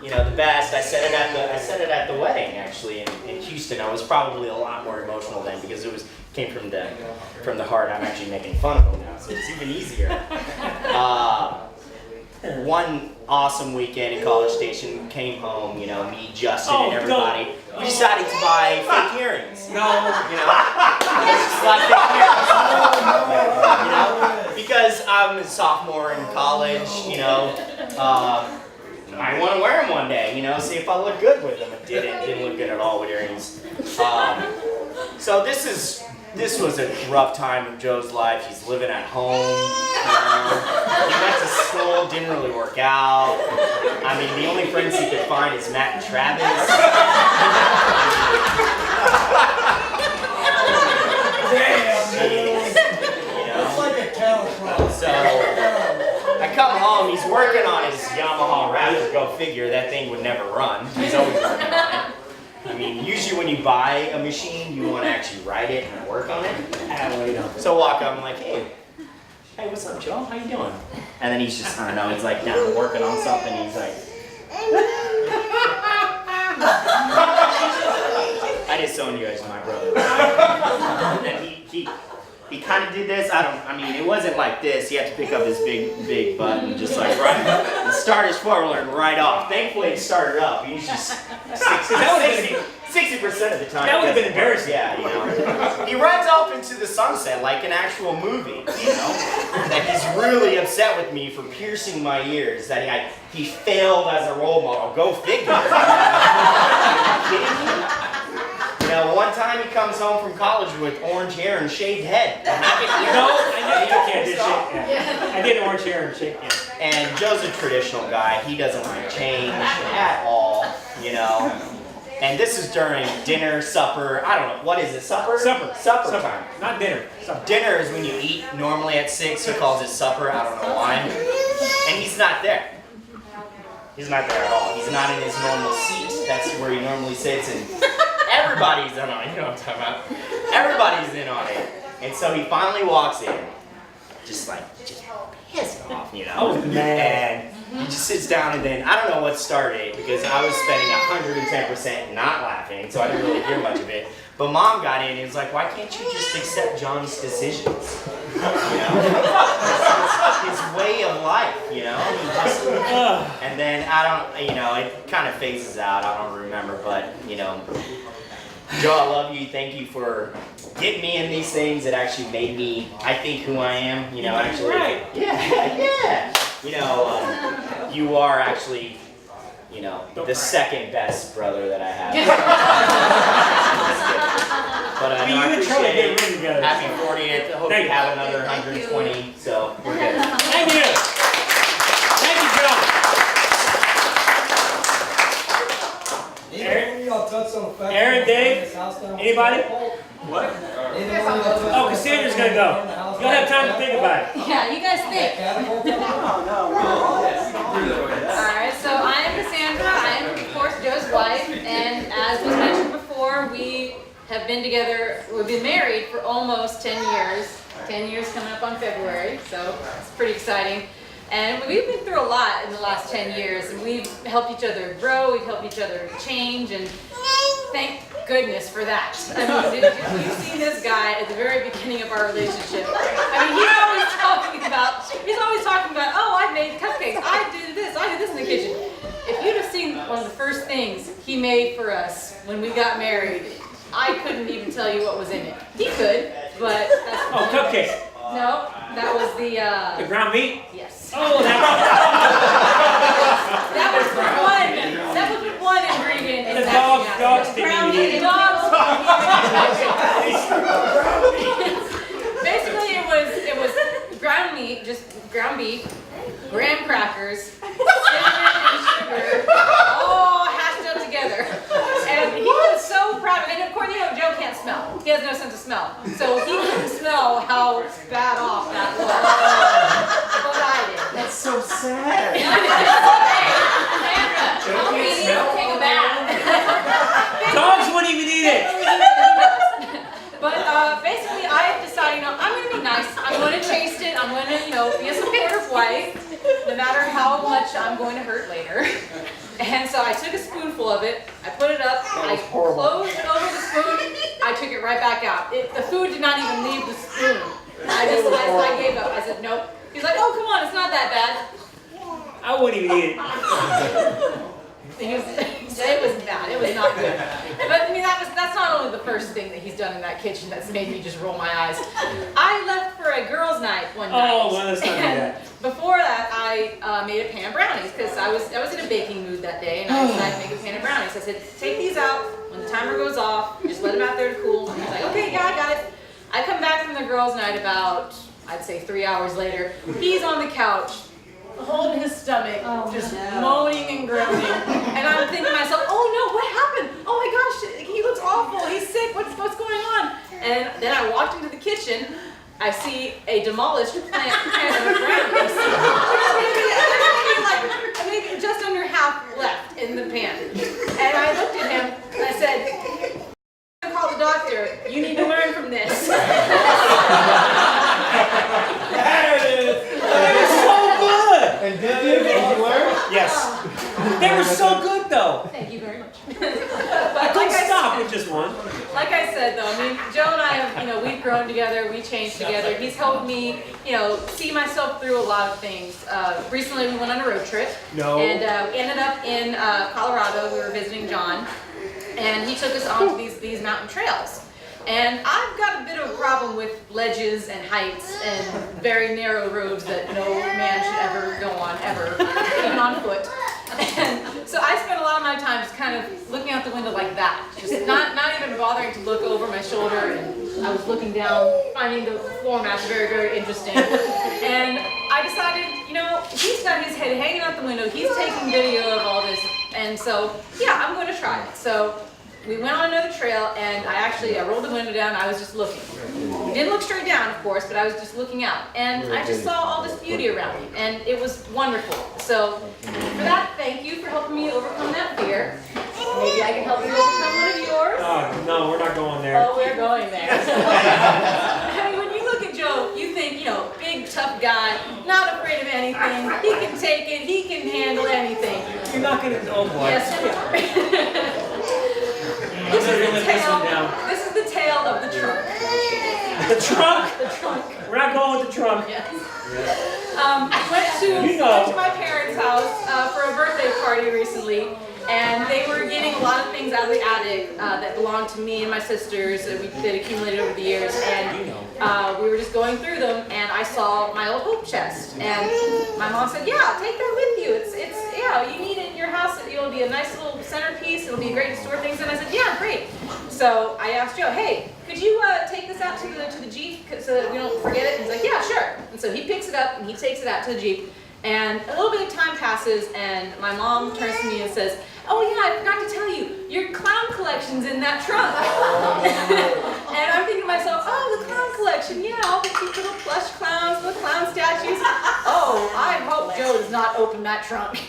the best. I said it at the wedding actually in Houston. I was probably a lot more emotional then because it came from the heart. I'm actually making fun of him now, so it's even easier. One awesome weekend in College Station, came home, me, Justin, and everybody. We decided to buy fake earrings. No. Just like fake earrings. Because I'm a sophomore in college, I want to wear them one day, see if I look good with them. It didn't look good at all with earrings. So this was a rough time in Joe's life. He's living at home. He went to school, didn't really work out. I mean, the only friends he could find is Matt and Travis. It's like a cattle prod. So I come home, he's working on his Yamaha Raptor. Go figure, that thing would never run. He's always working on it. I mean, usually when you buy a machine, you want to actually ride it and work on it. So I walk up, I'm like, hey, what's up, Joe? How you doing? And then he's just, I don't know, he's like down working on something. He's like, I just own you as my brother. And he kind of did this. It wasn't like this. He had to pick up his big butt and just like start his 4-wheeler and right off. Thankfully, it started up. He was just 60% of the time. That would have been embarrassing. Yeah, He rides off into the sunset like an actual movie, That he's really upset with me for piercing my ears. That he failed as a role model. Go figure. Are you kidding me? One time he comes home from college with orange hair and shaved head. No, I know you can't do shit. Yeah. I did orange hair and shake. Yeah. And Joe's a traditional guy. He doesn't like change at all, And this is during dinner, supper. I don't know. What is it? Supper? Supper time. Not dinner. Supper. Dinner is when you eat normally at 6. He calls it supper. I don't know why. And he's not there. He's not there at all. He's not in his normal seat. That's where he normally sits. And everybody's in on it. You know what I'm talking about. Everybody's in on it. And so he finally walks in. Just pissed off, Oh, man. And he just sits down, and then I don't know what started it because I was spending 110% not laughing, so I didn't really hear much of it. But Mom got in and was like, "Why can't you just accept John's decisions? His way of life, And then it kind of phases out. I don't remember, but Joe, I love you. Thank you for getting me in these things. It actually made me, I think, who I am. Actually. Right. Yeah. You are actually, the second best brother that I have. But You and Charlie get rid together. Happy 40th. I hope you have another 120. So we're good. Thank you. Thank you, Joe. Aaron, Dave, anybody? What? Oh, Cassandra's gonna go. You don't have time to think about it. Yeah, you guys think. Alright, so I am Cassandra. I am, of course, Joe's wife. And as was mentioned before, we have been together, we've been married for almost 10 years. 10 years coming up on February, so it's pretty exciting. And we've been through a lot in the last 10 years. And we've helped each other grow, we've helped each other change, and thank goodness for that. I mean, you've seen this guy at the very beginning of our relationship. I mean, he's always talking about, oh, I made cupcakes, I do this in the kitchen. If you'd have seen one of the first things he made for us when we got married, I couldn't even tell you what was in it. He could, but that's... Oh, cupcake. No, that was the ground meat? Yes. Oh, that was one ingredient in the that. dogs didn't eat it. Basically, it was ground meat, just ground beef, graham crackers, cinnamon and sugar, all hashed up together. And he was so proud. And of course, you know, Joe can't smell. He has no sense of smell. So he couldn't smell how bad off that was. But I did. That's so sad. Take a bath. Dogs wouldn't even eat it. But basically, I decided, I'm going to be nice. I'm going to taste it. I'm going to, be a supportive wife, no matter how much I'm going to hurt later. And so I took a spoonful of it. I put it up. I closed it over the spoon. I took it right back out. The food did not even leave the spoon. I gave up. I said, nope. He's like, oh, come on. It's not that bad. I wouldn't even eat it. It was bad. It was not good. But I mean, that's not only the first thing that he's done in that kitchen that's made me just roll my eyes. I left for a girls' night one night. Oh, well, let's not do that. Before that, I made a pan of brownies because I was in a baking mood that day, and I decided to make a pan of brownies. I said, take these out when the timer goes off. Just let them out there to cool. And he's like, okay, yeah, I got it. I come back from the girls' night about, I'd say 3 hours later. He's on the couch, holding his stomach, just moaning and groaning. And I'm thinking to myself, oh no, what happened? Oh my gosh, he looks awful. He's sick. What's going on? And then I walked into the kitchen. I see a demolished pan of brownies. There's maybe just under half left in the pan. And I looked at him and I said, I'm gonna call the doctor. You need to learn from this. And did you learn? Yes. They were so good, though. Thank you very much. I couldn't stop with just one. Like I said, though, I mean, Joe and I have, we've grown together, we changed together. He's helped me, see myself through a lot of things. Recently, we went on a road trip. No. And we ended up in Colorado. We were visiting John, and he took us on these mountain trails. And I've got a bit of a problem with ledges and heights and very narrow roads that no man should ever go on, ever, even on foot. And so I spent a lot of my time just kind of looking out the window like that, just not even bothering to look over my shoulder. And I was looking down, finding the floor mats very, very interesting. And I decided, he's got his head hanging out the window, he's taking video of all this, and so, yeah, I'm going to try it. So we went on another trail, and I rolled the window down, I was just looking. We didn't look straight down, of course, but I was just looking out. And I just saw all this beauty around me, and it was wonderful. So for that, thank you for helping me overcome that fear. Maybe I can help you overcome one of yours. Oh, no, we're not going there. Oh, we're going there. I mean, when you look at Joe, you think, big, tough guy, not afraid of anything. He can take it, he can handle anything. You're not going to, oh boy. Yes, we are. This is the tail of the trunk. The trunk? The trunk. We're not going with the trunk. Yes. I went to my parents' house for a birthday party recently, and they were getting a lot of things out of the attic that belonged to me and my sisters that had accumulated over the years, and we were just going through them, and I saw my old hope chest, and my mom said, yeah, take that with you. You need it in your house. It'll be a nice little centerpiece. It'll be great to store things in. I said, yeah, great. So I asked Joe, hey, could you take this out to the Jeep so that we don't forget it? And he's like, yeah, sure. And so he picks it up and he takes it out to the Jeep. And a little bit of time passes, and my mom turns to me and says, oh yeah, I forgot to tell you, your clown collection collection's in that trunk. And I'm thinking to myself, oh, the clown collection, yeah, all the cute little plush clowns, the clown statues. Oh, I hope Joe does not open that trunk.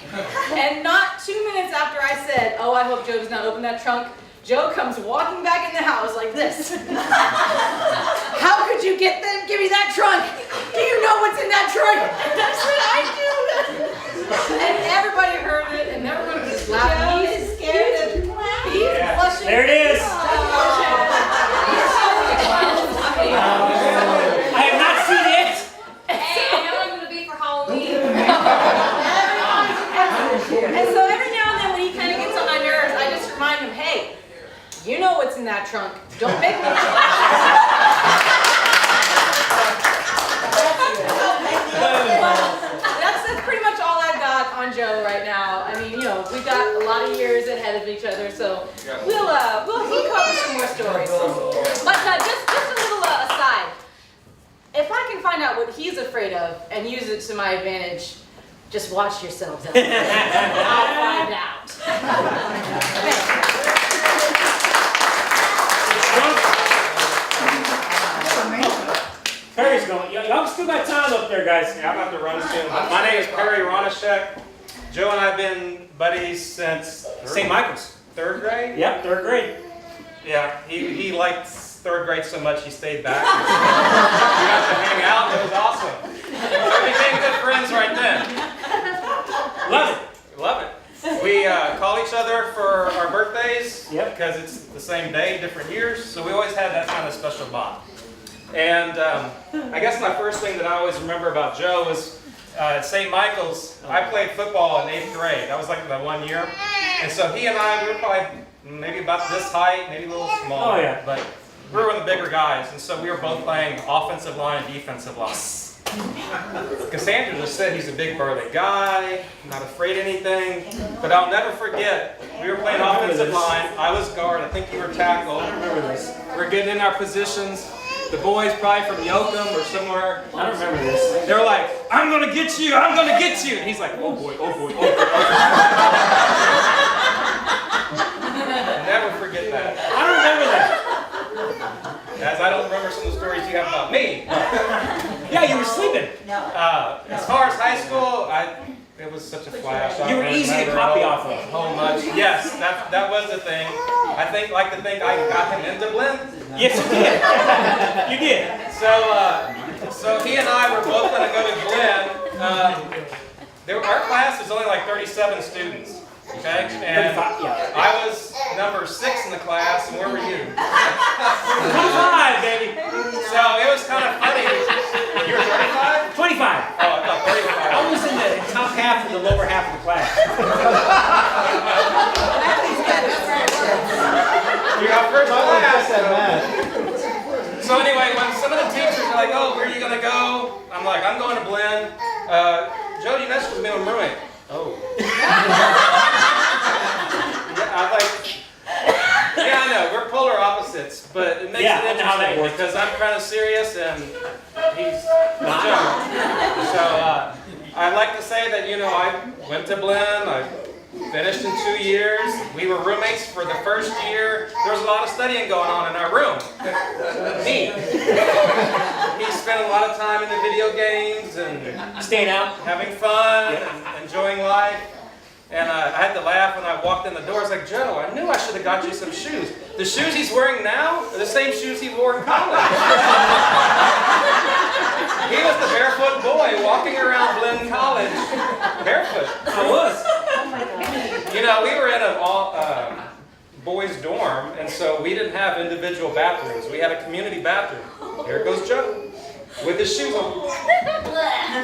And not 2 minutes after I said, oh, I hope Joe does not open that trunk, Joe comes walking back in the house like this. How could you give me that trunk? Do you know what's in that trunk? And I said, I do. And everybody heard it, and everyone was just laughing. Joe is scared of clowns. He's blushing. There it is. I have not seen it. Hey, I know I'm gonna be for Halloween. And so every now and then when he kind of gets on my nerves, I just remind him, hey, you know what's in that trunk. Don't make me. That's pretty much all I've got on Joe right now. I mean, you know, we've got a lot of years ahead of each other, so we'll cover some more stories. But just a little aside. If I can find out what he's afraid of and use it to my advantage, just watch yourselves out. I'll find out. Perry's going. Y'all still got time up there, guys. Yeah, I'm about to run soon. My name is Perry Rainosek. Joe and I have been buddies since St. Michael's. 3rd grade. Yep, 3rd grade. Yeah, he liked 3rd grade so much he stayed back. We got to hang out. It was awesome. So we became good friends right then. Love it. Love it. We call each other for our birthdays. Yep. Because it's the same day, different years. So we always had that kind of special bond. And I guess my first thing that I always remember about Joe was at St. Michael's, I played football in 8th grade. That was like the 1 year. And so he and I, we were probably maybe about this height, maybe a little smaller. Oh, yeah. But we were one of the bigger guys. And so we were both playing offensive line and defensive line. Casandra just said he's a big burly guy, not afraid of anything. But I'll never forget, we were playing offensive line. I was guard. I think you were tackle. I remember this. We're getting in our positions. The boys probably from Yoakum or somewhere. I don't remember this. They were like, I'm going to get you, I'm going to get you. And he's like, oh boy, oh boy, oh boy, oh boy. Never forget that. I don't remember that. As I don't remember some of the stories you have about me. Yeah, you were sleeping. As far as high school, it was such a flash. You were easy to copy off of. So much. Yes, that was the thing. I think I got him into Blend. Yes, you did. You did. So he and I were both going to go to Glenn. Our class was only like 37 students. Okay? And I was number 6 in the class, and where were you? 25, baby. So it was kind of funny. You were 35? 25. Oh, no, 35. I was in the top half and the lower half of the class. You got first class. So anyway, when some of the teachers are like, oh, where are you going to go? I'm like, I'm going to Blend. Joe, you mentioned me on roommate. Oh. Yeah, I'm like, yeah, I know, we're polar opposites, but it makes it interesting because I'm kind of serious and he's Joe. So I'd like to say that, you know, I went to Blend, I finished in 2 years. We were roommates for the first year. There was a lot of studying going on in our room. Me. He spent a lot of time in the video games and staying out, having fun, and enjoying life. And I had to laugh when I walked in the door. I was like, Joe, I knew I should have got you some shoes. The shoes he's wearing now are the same shoes he wore in college. He was the barefoot boy walking around Blend College barefoot. I was. You know, we were in a boys' dorm, and so we didn't have individual bathrooms. We had a community bathroom. Here goes Joe with his shoes on.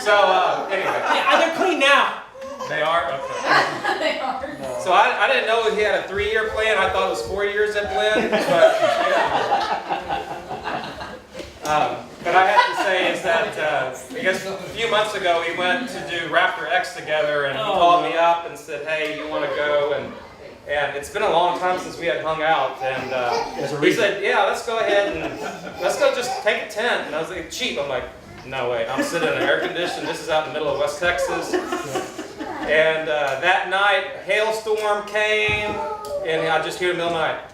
So anyway. They're clean now. They are? Okay. They are. So I didn't know he had a 3-year plan. I thought it was 4 years at Blend. But I have to say is that I guess a few months ago we went to do Raptor X together, and he called me up and said, hey, you want to go? And it's been a long time since we had hung out, and he said, yeah, let's go ahead and let's go just take a tent. And I was like, cheap. I'm like, no way. I'm sitting in an air conditioned. This is out in the middle of West Texas. And that night, a hailstorm came, and I just hear in the middle of the night,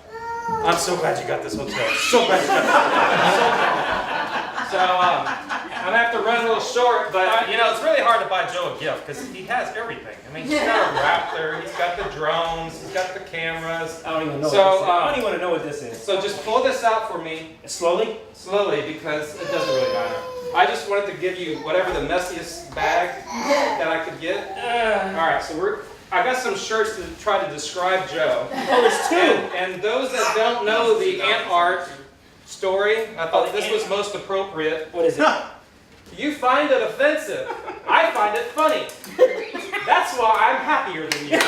I'm so glad you got this hotel. So glad you got this hotel. So I'm gonna have to run a little short, but you know, it's really hard to buy Joe a gift because he has everything. I mean, he's got a Raptor, he's got the drones, he's got the cameras. I don't even know. I don't even want to know what this is. So just pull this out for me. Slowly? Slowly, because it doesn't really matter. I just wanted to give you whatever the messiest bag that I could get. All right, so I got some shirts to try to describe Joe. Oh, there's two. And those that don't know the ant art story, I thought this was most appropriate. What is it? You find it offensive. I find it funny. That's why I'm happier than you.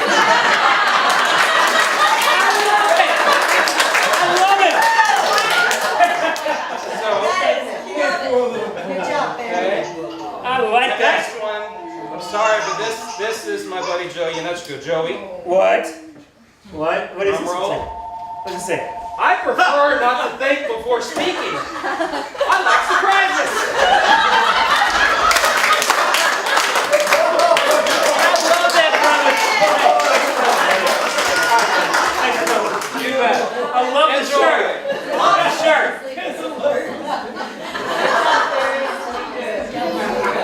I love it. Good job, Barry. I like that. Next one, I'm sorry, but this is my buddy Joe Janecka. Joey. What? What? What is it? What does it say? I prefer not to think before speaking. I like surprises. I love that, brother. You bet. I love the shirt. Love the shirt.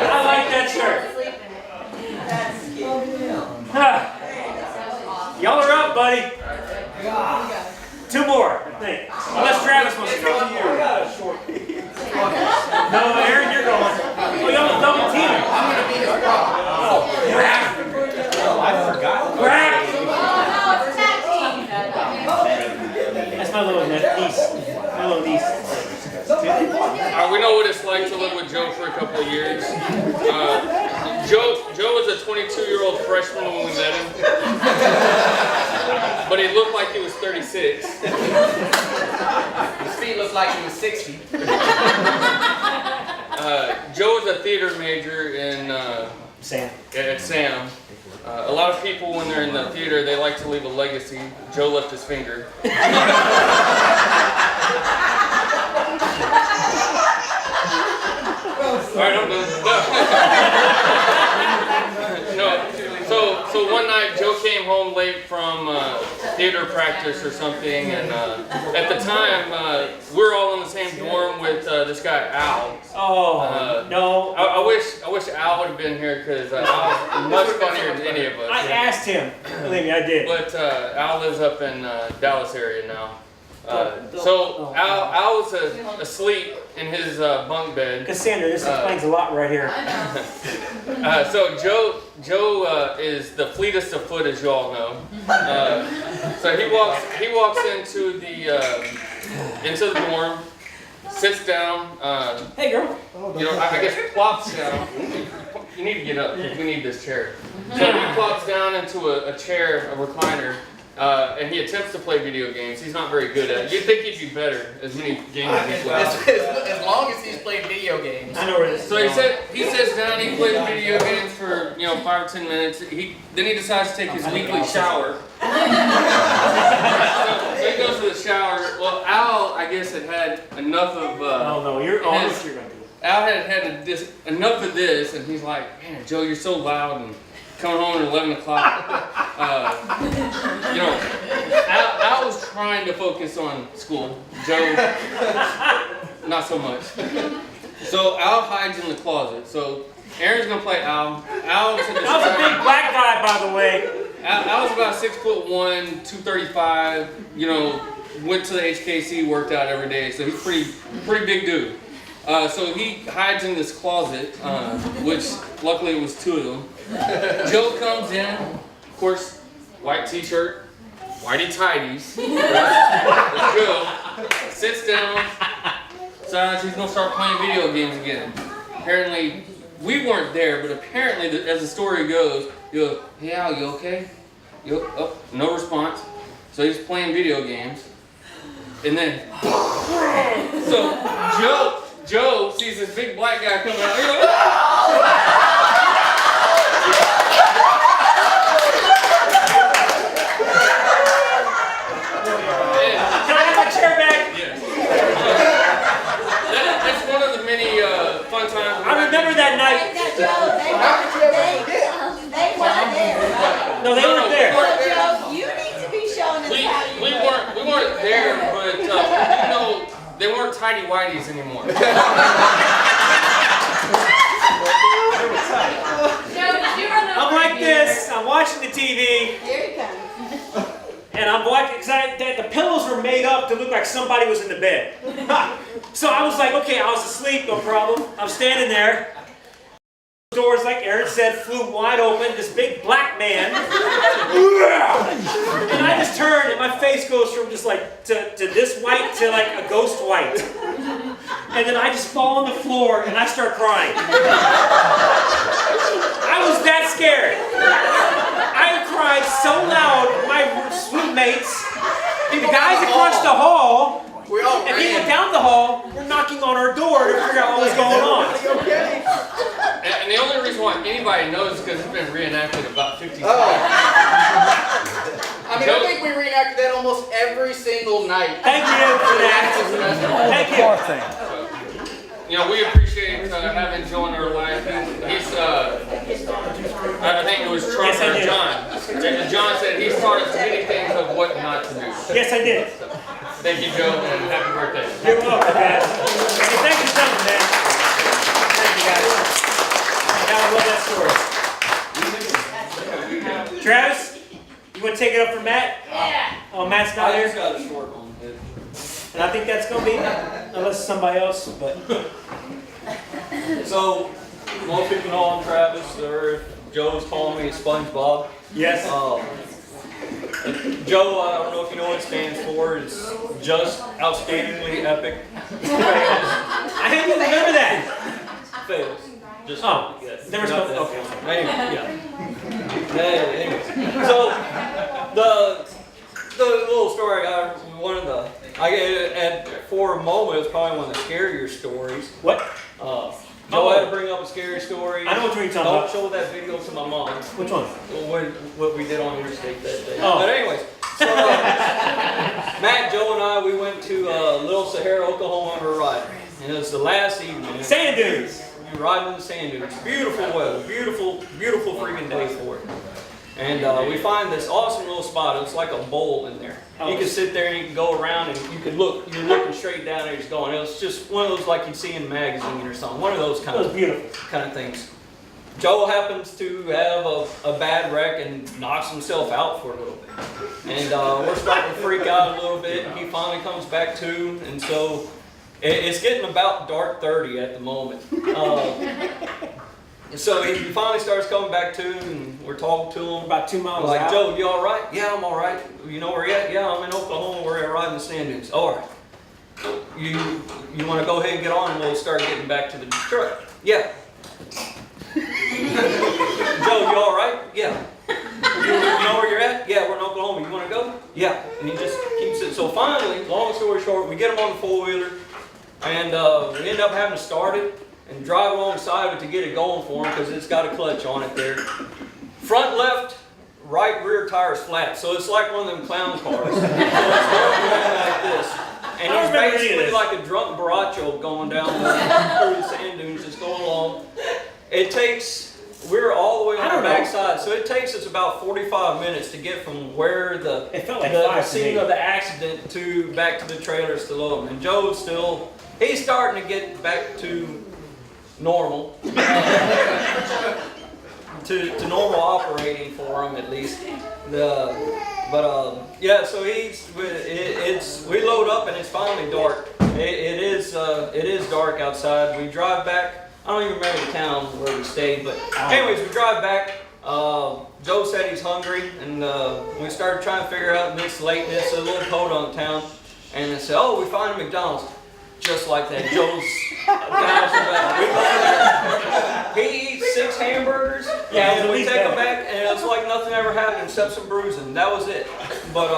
I like that shirt. Y'all are up, buddy. Two more, I think. Unless Travis wants to go. No, Aaron, you're going. Oh, y'all are double teaming. I'm going to be his problem. Oh, I forgot. That's my little niece. My little niece. We know what it's like to live with Joe for a couple of years. Joe was a 22-year-old freshman when we met him, but he looked like he was 36. His feet looked like he was 60. Joe was a theater major in Sam. At Sam. A lot of people, when they're in the theater, they like to leave a legacy. Joe left his finger. All right, I'm done. No. So one night Joe came home late from theater practice or something, and at the time we were all in the same dorm with this guy Al. Oh no! I wish Al would have been here because Al is much funnier than any of us. I asked him. Believe me, I did. But Al lives up in Dallas area now. So Al was asleep in his bunk bed. Cassandra, this explains a lot right here. So Joe is the fleetest of foot, as you all know. So he walks into the dorm, sits down. Hey, girl. You know, I guess plops down. You need to get up. We need this chair. So he plops down into a chair, a recliner. And he attempts to play video games. He's not very good at it. You'd think he'd be better as many games as he plays. As long as he's played video games. I know where this is. So he sits down, he plays video games for 5 or 10 minutes. Then he decides to take his weekly shower. So he goes to the shower. Well, Al, I guess, had enough of. Oh no, you're going to do. Al had enough of this, and he's like, "Man, Joe, you're so loud and coming home at 11 o'clock." Al was trying to focus on school. Joe, not so much. So Al hides in the closet. So Aaron's gonna play Al. Al's a big black guy, by the way. Al's about 6'1", 235. Went to the HKC, worked out every day. So he's pretty big dude. So he hides in this closet, which luckily it was two of them. Joe comes in, of course, white t-shirt, whitey tighties. That's Joe. Sits down, decides he's gonna start playing video games again. Apparently, we weren't there, but apparently, as the story goes, "Hey Al, you okay?" No response. So he's playing video games, and then, so Joe sees this big black guy coming out. He's like, Can I have my chair back? Yes. That's one of the many fun times. I remember that night. They weren't there. No, they weren't there. Joe, you need to be showing us how you We weren't weren't there, but you know, they weren't tidy whities anymore. I'm like this. I'm watching the TV. Here he comes. And I'm watching, because the pillows were made up to look like somebody was in the bed. So I was like, okay, I was asleep, no problem. I'm standing there. Doors, like Aaron said, flew wide open. This big black man. And I just turned, and my face goes from just like to this white to like a ghost white. And then I just fall on the floor, and I start crying. I was that scared. I cried so loud, my sweet mates, the guys across the hall, and people down the hall were knocking on our door to figure out what was going on. And the only reason why anybody knows is because it's been reenacted about 50 times. I mean, I think we reenacted that almost every single night. Thank you for that. Thank you. You know, we appreciate having Joe in our life. He's, I think it was Yes, I did. John. And John said he's taught us many things of what not to do. Yes, I did. So, thank you, Joe, and happy birthday. You're welcome, guys. Hey, thanks for coming, man. Thank you, guys. Now I love that story. Travis, you want to take it up for Matt? Yeah. Oh, Matt's not here? got a short one. And I think that's going to be, unless somebody else, but. So, most people know I'm Travis, or Joe's calling me SpongeBob. Yes. Joe, I don't know if you know what it stands for, it's just outstandingly epic. I didn't even remember that. Fails. Just Oh, yeah, there was not no, that. okay. Anyway, anyways. So, the little story, for a moment, it was probably one of the scarier stories. What? Joe had to bring up a scary story. I know what you're talking Don't about. show that video to my mom. Which one? What we did on Interstate that day. Oh. But anyways, so Matt, Joe, and I, we went to Little Sahara, Oklahoma for a ride. And it was the last evening. Sand dunes. We were riding in the sand dunes. Beautiful weather. Beautiful, beautiful freaking day for it. And we find this awesome little spot. It's like a bowl in there. You can sit there and you can go around and you can look. You're looking straight down and it's going. It was just one of those like you'd see in a magazine or something. One of those kind of things. Joe happens to have a bad wreck and knocks himself out for a little bit. And we're starting to freak out a little bit. And he finally comes back to, and so it's getting about dark 30 at the moment. So he finally starts coming back to, and we're talking to him. About 2 miles Like, out. Joe, you all right? Yeah, I'm all right. You know where you're at? Yeah, I'm in Oklahoma. We're riding the sand dunes. All right. You want to go ahead and get on, and we'll start getting back to the truck. Yeah. Joe, you all right? Yeah. You know where you're at? Yeah, we're in Oklahoma. You want to go? Yeah. And he just keeps it. So finally, long story short, we get him on the four-wheeler, and we end up having to start it and drive alongside of it to get it going for him because it's got a clutch on it there. Front left, right rear tire's flat, so it's like one of them clown cars. So it's going like this. And he's basically like a drunk Baracho going down through the sand dunes, just going along. We're all the way on the backside, so it takes us about 45 minutes to get from where the scene of the accident back to the trailer to load. And Joe's he's starting to get back to normal, to normal operating for him at least. Yeah, so we load up and it's finally dark. It is dark outside. We drive back. I don't even remember the town where we stayed, but anyways, we drive back. Joe said he's hungry, and we started trying to figure out this lateness, a little podunk town, and I said, oh, we find a McDonald's. Just like that, Joe's he eats 6 hamburgers, and we take them back, and it's like nothing ever happened except some bruising. That was it. But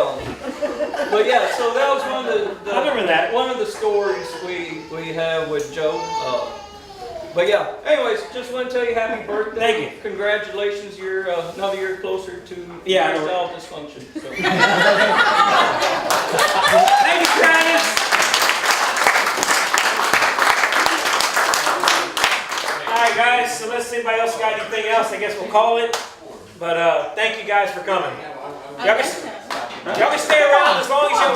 yeah, so that was I remember that. One of the stories we have with Joe. But yeah, anyways, just want to tell you happy birthday. Thank you. Congratulations, you're another year closer to erectile dysfunction. So. Thank you, Travis. Alright guys, so unless anybody else got anything else, I guess we'll call it. But thank you guys for coming. Y'all can stay around as long as you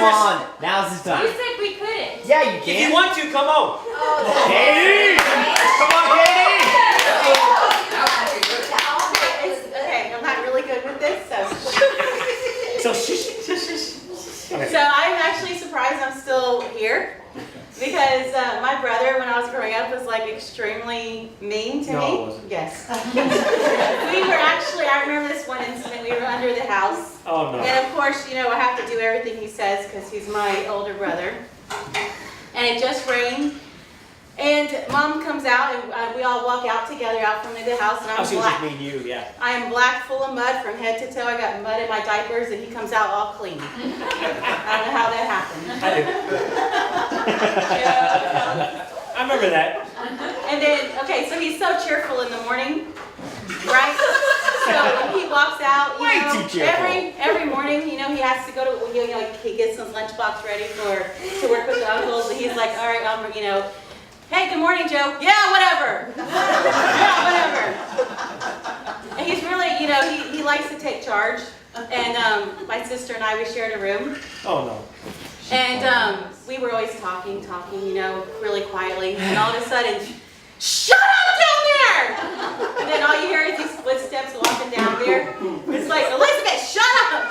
Come on, now's the You time. said we couldn't. Yeah, you If can. you want to, come on. Katie! Come on, Katie! Okay, I'm not really good with this, so. So shush. Okay. So I'm actually surprised I'm still here because my brother, when I was growing up, was like extremely mean to me. No, it wasn't. Yes. We were actually, I remember this one incident, we were under the house. Oh no. And of course, you know, I have to do everything he says because he's my older brother. And it just rained. And Mom comes out and we all walk out together out from the house and I I'm see what black. you mean, you, yeah. I am black, full of mud from head to toe. I got mud in my diapers and he comes out all clean. I don't know how that happened. I do. I remember that. And then, okay, so he's so cheerful in the morning, right? So when he walks out, you Way know, too cheerful. every morning, you know, he has to go to, you know, he gets his lunchbox ready to work with the uncles, and he's like, all right, you know, hey, good morning, Joe. Yeah, whatever. Yeah, whatever. And he's really, you know, he likes to take charge. And my sister and I, we shared a room. Oh no. And we were always talking, you know, really quietly. And all of a sudden, shut up down there! And then all you hear is these footsteps walking down there. It's like, Elizabeth, shut up!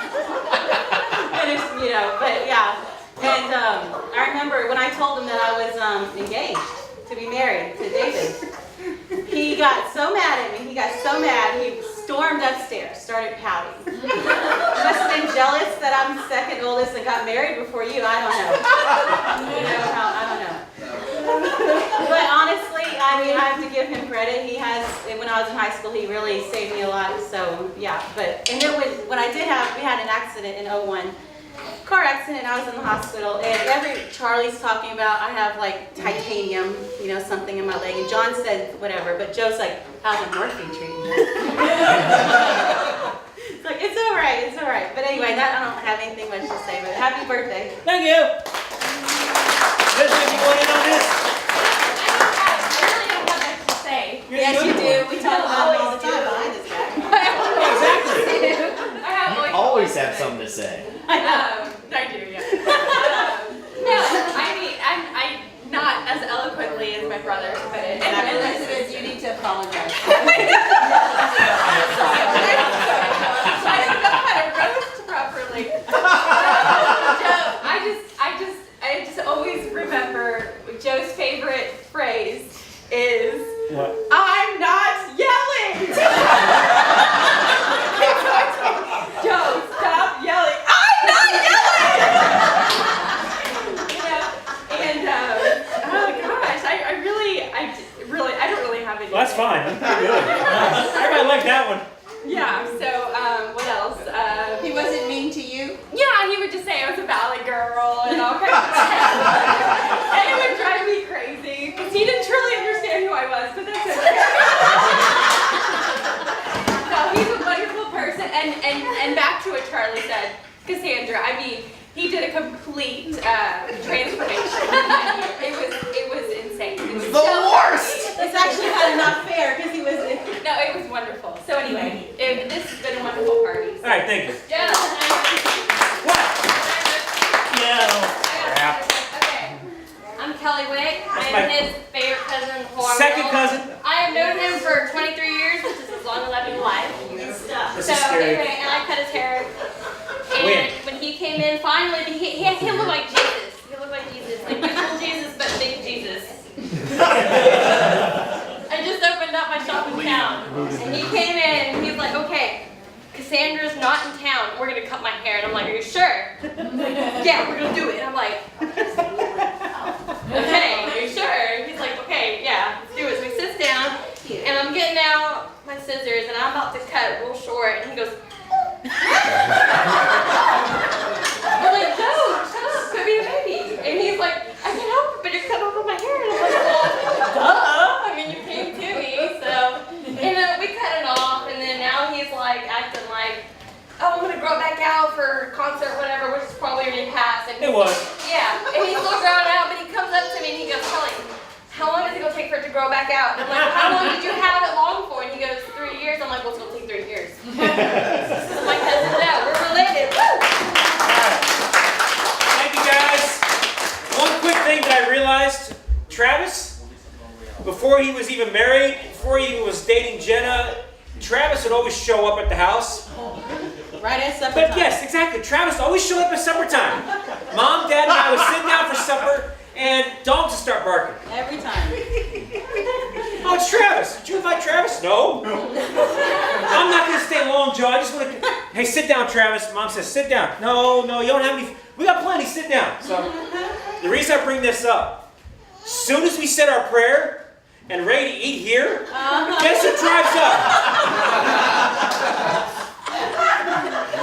And it's, you know, but yeah. And I remember when I told him that I was engaged to be married to David, he got so mad at me. He got so mad, he stormed upstairs, started pouting. He must have been jealous that I'm second oldest and got married before you. I don't know. You know, I don't know. But honestly, I mean, I have to give him credit. He has, when I was in high school, he really saved me a lot. So yeah, but, and then when I did have, we had an accident in 01. Car accident, I was in the hospital, and Charlie's talking about I have like titanium, you know, something in my leg, and John said whatever, but Joe's like, how's the morphine treatment? It's like, it's all right, but anyway, that I don't have anything much to say, but happy birthday. Thank you. Elizabeth, you want in on this? I really don't have much to say. Yes, you do, we talk about it all the time behind this guy. Exactly. You always have something to say. I do, yeah. No, I mean, I'm not as eloquently as my brother put it. And Elizabeth, you need to apologize. I don't know how to roast properly. Joe, I just always remember Joe's favorite phrase is, What? I'm not yelling! Joe, stop yelling! I'm not yelling! You know, and oh gosh, I don't really have any. Well, that's fine. That's pretty good. Everybody liked that one. Yeah. So what else? He wasn't mean to you? Yeah, he would just say I was a valley girl and all kinds of stuff. And it would drive me crazy because he didn't truly understand who I was, but that's okay. No, he's a wonderful person. And back to what Charlie said, Cassandra, I mean, he did a complete transformation. It was insane. It was The worst! It's actually kind of not fair because he was. No, it was wonderful. So anyway, this has been a wonderful party. All right, thank you. Yeah. What? Yeah. Okay. I'm Kelly Wick. That's I'm my his favorite cousin in the whole second world. cousin. I have known him for 23 years, which is as long as I've been alive. This So is scary. anyway, and I cut his hair. And when he came in, finally, he looked like Jesus. He looked like Jesus, like beautiful Jesus, but big Jesus. I just opened up my shop in town, and he came in, and he's like, okay, Cassandra's not in town. We're gonna cut my hair, and I'm like, are you sure? Yeah, we're gonna do it. And I'm like, okay, are you sure? He's like, okay, yeah, let's do it. So he sits down, and I'm getting out my scissors, and I'm about to cut real short, and he goes. I'm like, no, shut up, could be a baby. And he's like, I can't help it, but you're cutting off my hair. And I'm like, well, duh. I mean, you came to me, so. And we cut it off, and then now he's like acting like, oh, I'm gonna grow it back out for concert, whatever, which is probably already passed. And It was. yeah, and he's still growing out, but he comes up to me and he goes, Kelly, how long is it gonna take for it to grow back out? And I'm like, well, how long did you have it long for? And he goes, 3 years. I'm like, well, it's gonna take 3 years. This is my cousin Joe. We're related. Woo! Thank before he was even married, before he even was dating Jenna, Travis would always show up at the house. Right at supper But time. yes, exactly. Travis always showed up at supper time. Mom, Dad, and I would sit down for supper, and dogs would start barking. Every time. Oh, it's Travis. Did you invite Travis? No. I'm not going to stay long, Joe. I just want to... Hey, sit down, Travis. Mom says, sit down. No, you don't have any... We got plenty. Sit down. So, the reason I bring this up, as soon as we said our prayer and ready to eat here, guess who drives up?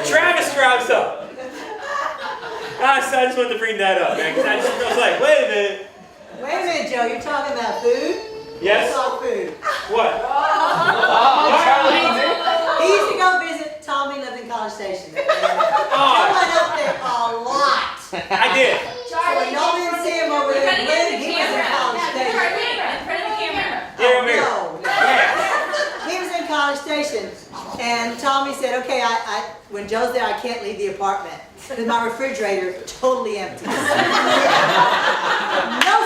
Travis drives up. So I just wanted to bring that up, man, because I was like, wait a minute. Wait a minute, Joe. You're talking about food? Yes? It's all food. What? Charlene. He used to go visit Tommy, lived in College Station. I went up there a lot. I did. So when y'all didn't see him over there, when he was in College Station. In front of the camera. Here, I'm here. No. He was in College Station, and Tommy said, okay, when Joe's there, I can't leave the apartment. Because my refrigerator totally empty. No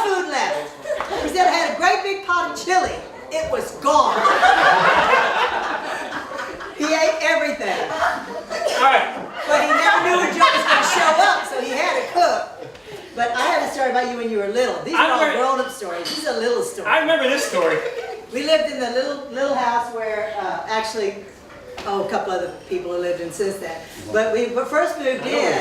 food left. He said I had a great big pot of chili. It was gone. He ate everything. All right. But he never knew when Joe was going to show up, so he had to cook. But I have a story about you when you were little. These are all grown-up stories. This is a little story. I remember this story. We lived in the little house where actually, a couple other people have lived in since then. But we first moved in,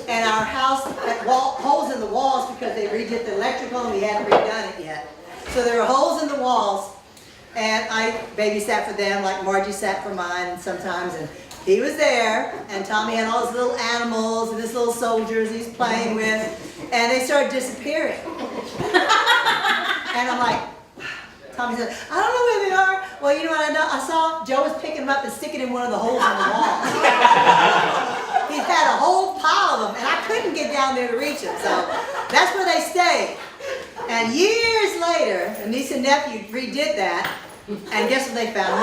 and our house had holes in the walls because they redid the electrical and we hadn't redone it yet. So there were holes in the walls, and I babysat for them like Margie sat for mine sometimes. And he was there, and Tommy had all his little animals and his little soldiers he's playing with, and they started disappearing. And I'm like, Tommy said, I don't know where they are. Well, you know what I saw? Joe was picking them up and sticking in one of the holes in the wall. He had a whole pile of them, and I couldn't get down there to reach them. So that's where they stayed. And years later, a niece and nephew redid that, and guess what they found?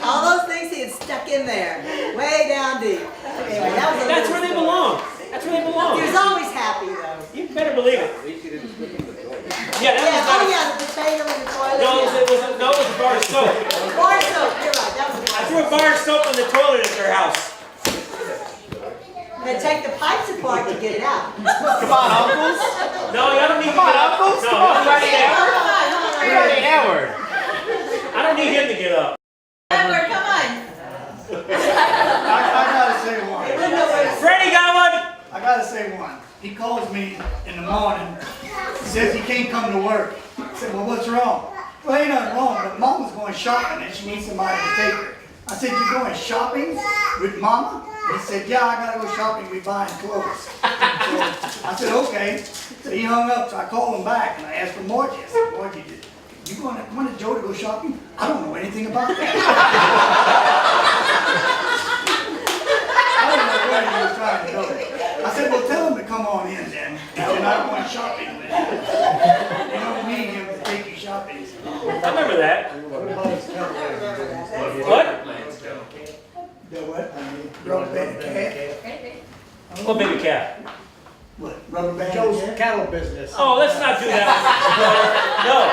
All those things he had stuck in there, way down deep. Anyway, That's where they belong. That's where they belong. He was always happy, though. You better believe it. Yeah, that was the potato in the toilet. No, it was a bar of soap. Bar soap, you're right. That was a bar I threw a bar of soap in the toilet at their house. And take the pipes apart to get it out. Come on, uncles. No, I don't need Come on, uncles. No, Come on, Freddie Edward. Freddie Edward. I don't need him to get up. Edward, come on. I gotta say one. Freddie got one. I gotta say one. He calls me in the morning, says he can't come to work. I said, well, what's wrong? Well, ain't nothing wrong, but Mama's going shopping and she needs somebody to take her. I said, you going shopping with Mama? He said, yeah, I gotta go shopping, we buying clothes. So I said, okay. So he hung up, so I called him back and I asked for Margie. I said, Margie, you wanted Joe to go shopping? I don't know anything about that. I don't know where he was trying to go. I said, well, tell him to come on in then. You're not going shopping with him. You don't need him to take you shopping. I remember that. What? The what? Rubber band cat? What baby cat? What? Rubber band Joe's cat? cattle business. Oh, let's not do that. No.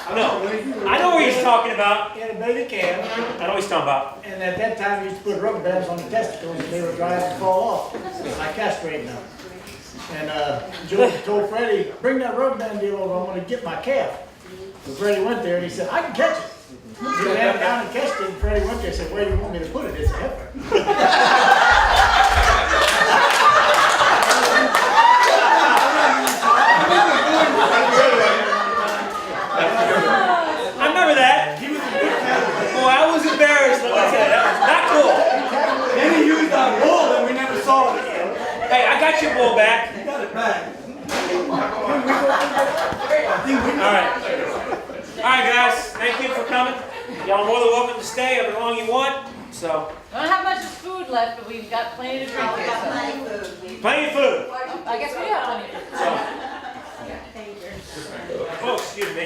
I know what he's talking about. He had a baby calf, I know what he's talking about. and at that time he used to put rubber bands on the testicles and they were dry and fall off. I castrated them. And Joe told Freddie, bring that rubber band deal over, I'm going to get my calf. So Freddie went there and he said, I can catch it. So he ran down and catched it, and Freddie went there and said, where do you want me to put it? It's a heifer. I remember that. Boy, I was embarrassed. Let me tell you, that was not cool. Then he used our bull and we never saw it again. Hey, I got your bull back. He got it back. All right. All right, guys. Thank you for coming. Y'all are more than welcome to stay however long you want. So. We don't have much food left, but we've got plenty to drink here. So. Plenty of food. I guess we do have plenty of food. So. Oh, excuse me.